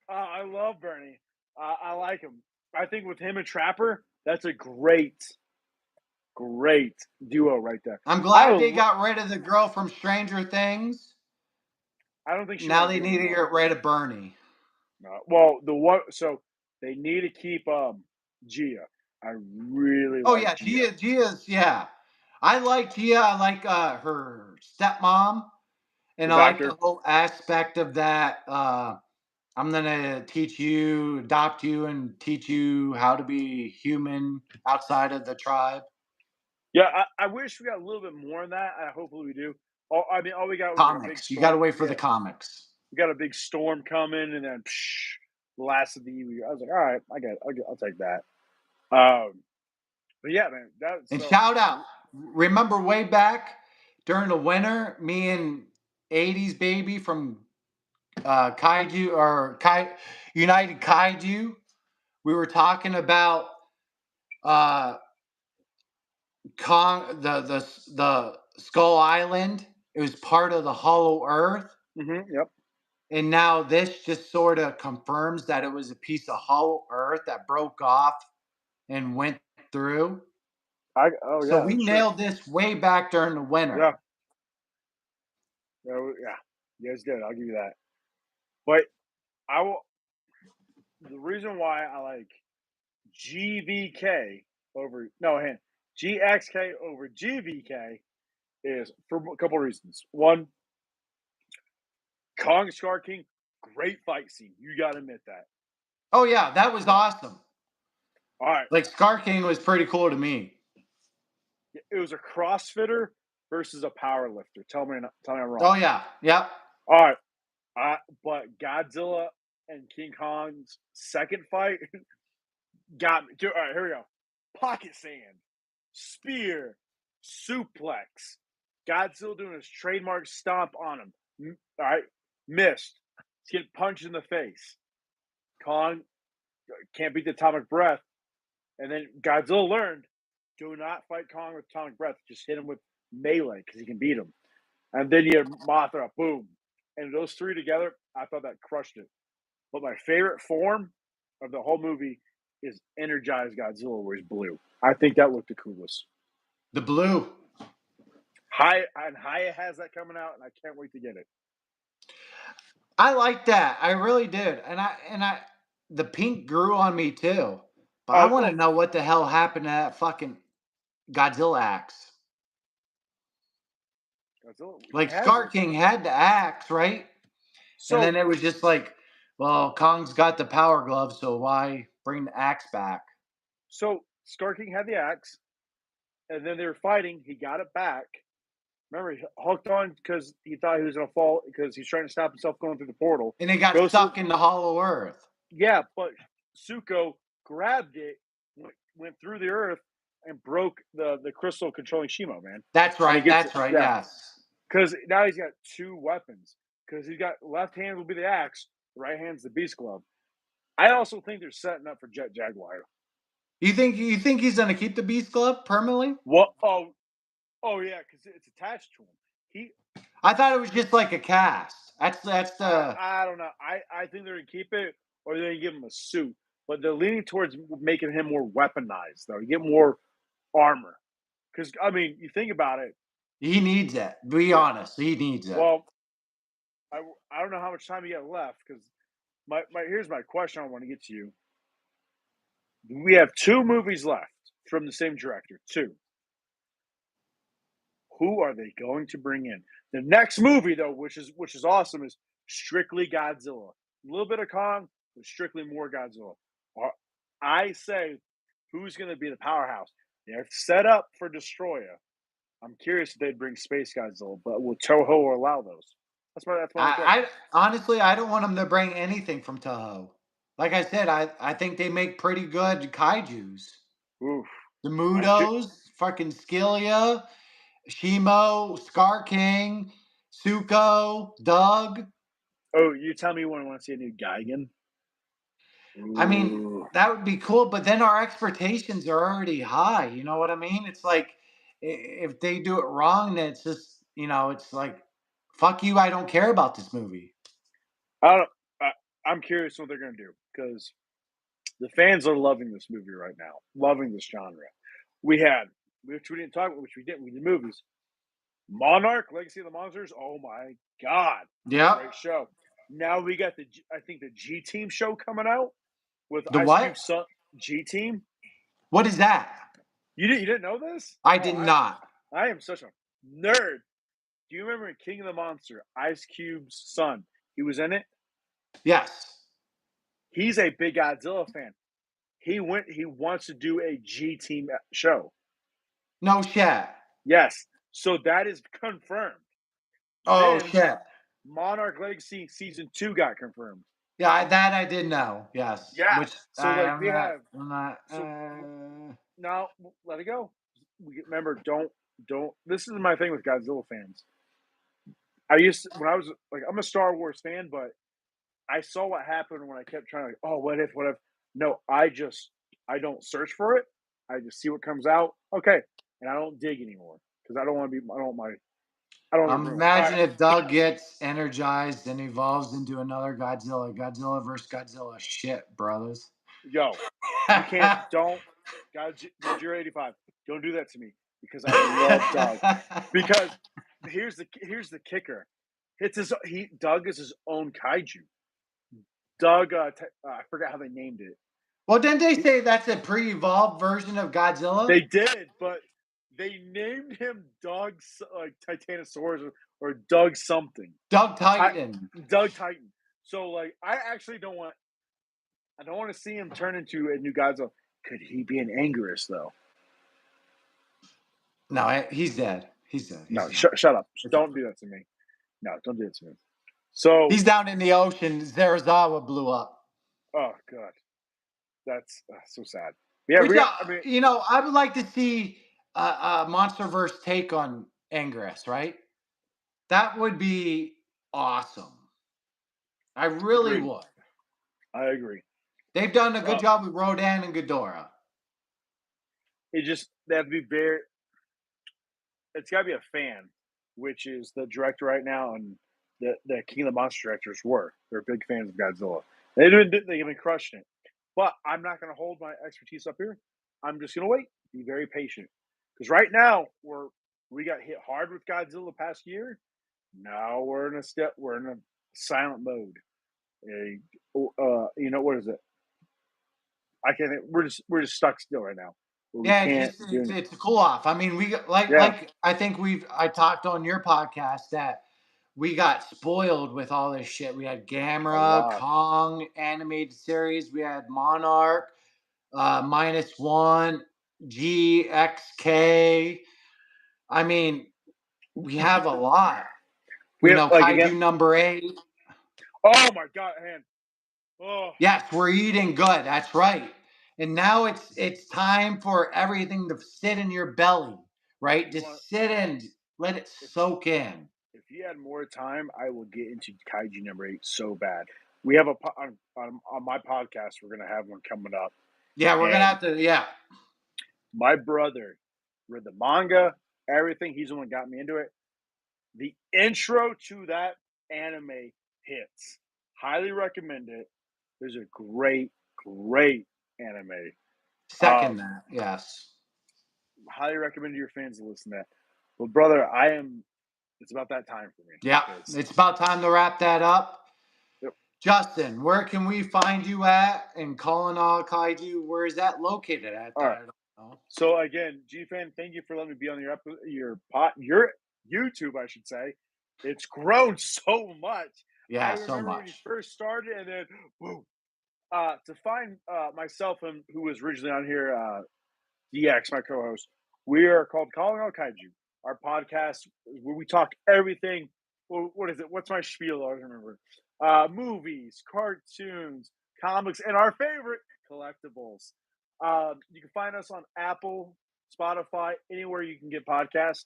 I love Bernie. I like him. I think with him and Trapper, that's a great duo right there. I'm I glad they will, got rid of the girl from Stranger Things. I don't think she Now won't they do need to anymore. get rid of Bernie. Well, the one so they need to keep Gia. I really Oh like yeah, Gia. Gia's yeah. I like Gia. I like her stepmom, The and I like the doctor. whole aspect of that. I'm gonna teach you, adopt you, and teach you how to be human outside of the tribe. Yeah, I wish we got a little bit more on that. Hopefully we do. All we got was like a big Comics. You got to storm. wait for the Yeah, comics. we got a big storm coming, and then the last of the year. I was like, all right, I'll take that. But yeah, man, that's And so. shout out. Remember way back during the winter, me and 80s baby from Kaiju or United Kaiju, we were talking about uh, the Skull Island. It was part of the Hollow Earth. Yep. And now this just sort of confirms that it was a piece of Hollow Earth that broke off and went through. Oh So yeah, we that's true. nailed this way back during the Yeah. winter. Yeah. You guys did. I'll give you that. But I will. The reason why I like GVK over GXK over GVK is for a couple of reasons. One, Kong Scar King, great fight scene. You got to admit that. Oh yeah, that was awesome. All right. Like Scar King was pretty cool to me. It was a CrossFitter versus a power lifter. Tell me I'm wrong. Oh yeah, yep. All right. But Godzilla and King Kong's second fight got me. All right, here we go. Pocket sand, spear, suplex. Godzilla doing his trademark stomp on him. All right, missed. He's getting punched in the face. Kong can't beat the atomic breath. And then Godzilla learned, do not fight Kong with atomic breath. Just hit him with melee because he can beat him. And then you had Mothra, boom. And those three together, I thought that crushed it. But my favorite form of the whole movie is Energized Godzilla, where he's blue. I think that looked the coolest. The blue. Haya has that coming out, and I can't wait to get it. I like that. I really did. And I the pink grew on me too. But I want to know what the hell happened to that fucking Godzilla axe. Godzilla, like Scar King had the axe, right? So, and then it was just like, well, Kong's got the power glove, so why bring the axe back? So Scar King had the axe, and then they were fighting. He got it back. Remember, he hooked on because he thought he was going to fall because he's trying to stop himself going through the portal. And he got stuck in the hollow earth. Yeah, but Suko grabbed it, went through the earth, and broke the crystal controlling Shimo, man. That's right. That's right. Yeah. Yes. Because now he's got two weapons. Because he's got left hand will be the axe, right hand's the beast glove. I also think they're setting up for Jet Jaguar. You think he's going to keep the beast glove permanently? What? Oh yeah, because it's attached to him. I thought it was just like a cast. That's the. I don't know. I think they're gonna keep it, or they're gonna give him a suit. But they're leaning towards making him more weaponized, though. You get more armor. Because I mean, you think about it. He needs it. Be honest, he needs it. Well, I don't know how much time you got left. Because here's my question. I want to get to you. We have 2 movies left from the same director. 2. Who are they going to bring in? The next movie, though, which is awesome, is strictly Godzilla. A little bit of Kong, but strictly more Godzilla. I say, who's going to be the powerhouse? They're set up for Destroyer. I'm curious if they'd bring Space Godzilla, but will Toho allow those? That's my I honestly, I don't want them to bring anything from Toho. Like I said, I think they make pretty good kaijus. Oof. The Mudos, fucking Skillia, Shimo, Scar King, Suko, Doug. Oh, you tell me you want to see a new Gigan? Ooh. I mean, that would be cool, but then our expectations are already high. You know what I mean? It's like if they do it wrong, then it's just, it's like, fuck you, I don't care about this movie. I'm curious what they're going to do because the fans are loving this movie right now, loving this genre. We didn't talk about, which we did movies. Monarch, Legacy of the Monsters. Oh my God. Yeah. Great show. Now we got the G Team show coming out with the Ice Cube's son, G Team. What is that? You didn't know this? I did not. I am such a nerd. Do you remember in King of the Monster, Ice Cube's son? He was in it? Yes. He's a big Godzilla fan. He wants to do a G Team show. No shit. Yes. So that is confirmed. Oh shit. Monarch Legacy season 2 got confirmed. Yeah, that I did know. Yes. Yeah. Which no, let it go. Remember, don't. This is my thing with Godzilla fans. When I was like, I'm a Star Wars fan, but I saw what happened when I kept trying to. Oh, what if? No, I don't search for it. I just see what comes out. Okay, and I don't dig anymore because I don't want to be. I don't my. I don't. Imagine if Doug gets energized and evolves into another Godzilla. Godzilla versus Godzilla. Shit, brothers. Yo, you can't. Don't. You're 85. Don't do that to me because I love Doug. Because here's the kicker. Doug is his own kaiju. Doug, I forgot how they named it. Well, didn't they say that's a pre-evolved version of Godzilla? They did, but they named him like Titanosaurus or Doug something. Doug Ti- Titan. Doug Titan. So like, I actually don't want. I don't want to see him turn into a new Godzilla. Could he be an Anguirus though? No, he's dead. He's dead. No, He's done. shut up. It's Don't over. do that to me. No, don't do that to me. So, He's down in the ocean. Zarazawa blew up. oh god, that's so sad. Yeah, Which, I mean, I would like to see a MonsterVerse take on Anguirus, right? That would be awesome. I really agreed. would. I agree. They've done a good Uh, job with Rodan and Ghidorah. it just they have to be very. It's got to be a fan, which is the director right now, and the King of the Monster directors were. They're big fans of Godzilla. They've been crushing it. But I'm not going to hold my expertise up here. I'm just going to wait. Be very patient, because right now we got hit hard with Godzilla the past year. Now we're in a silent mode. What is it? I can't. We're just stuck still right now. We Yeah, can't do anything. it's a cool off. I mean, we got Yeah, I think I talked on your podcast that we got spoiled with all this shit. We had a Gamera, lot. Kong animated series. We had Monarch, -1, GXK. I mean, we have a lot. We have like again. Kaiju number 8. Oh my god, man. Oh, Yes, we're eating good. That's right. And now it's time for everything to sit in your belly, right? you want Just sit and let it soak in. if you had more time, I will get into Kaiju number 8 so bad. We have on my podcast. We're gonna have one coming up, Yeah, we're gonna and have to. Yeah, my brother read the manga, everything. He's the one that got me into it. The intro to that anime hits. Highly recommend it. There's a great anime. second that. Yes. Highly recommend to your fans to listen to that. But brother, it's about that time for me. Yeah, it's about time to wrap that up. Yep. Justin, where can we find you at? And Calling All Kaiju, where is that located at? All right. I don't know. So again, Gfan, thank you for letting me be on your YouTube, I should say. It's grown so much. I Yeah, so remember when you much. first started, and then boom. To find myself and who was originally on here, DX, my co-host, we are called Calling All Kaiju. Our podcast where we talk everything. Well, what is it? What's my spiel? I don't remember. Movies, cartoons, comics, and our favorite collectibles. You can find us on Apple, Spotify, anywhere you can get podcasts.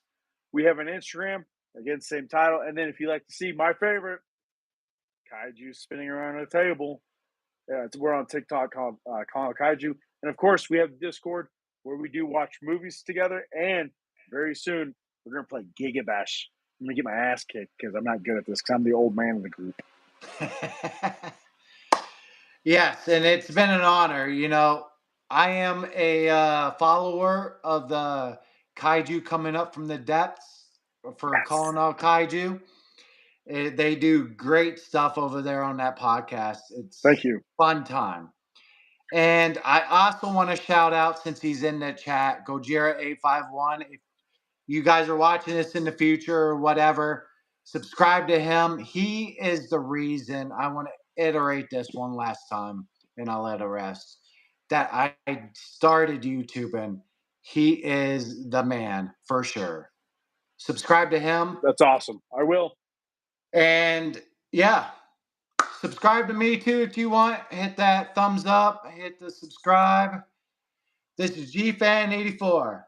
We have an Instagram, again, same title. And then if you like to see my favorite, kaiju spinning around a table, we're on TikTok called Calling All Kaiju. And of course, we have Discord where we do watch movies together. And very soon, we're going to play Giga Bash. I'm going to get my ass kicked because I'm not good at this because I'm the old man in the group. Yes, and it's been an honor. I am a follower of the Kaiju coming up from the depths for Yes. Calling All Kaiju. They do great stuff over there on that podcast. It's Thank you. Fun time. And I also want to shout out, since he's in the chat, Gojira851. If you guys are watching this in the future or whatever, subscribe to him. He is the reason. I want to iterate this one last time, and I'll let it rest. That I started YouTube, and he is the man for sure. Subscribe to him. That's awesome. I will. And yeah, subscribe to me too if you want. Hit that thumbs up, hit the subscribe. This is Gfan 84.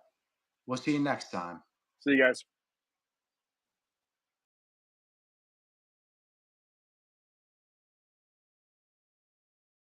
We'll see you next time. See you guys.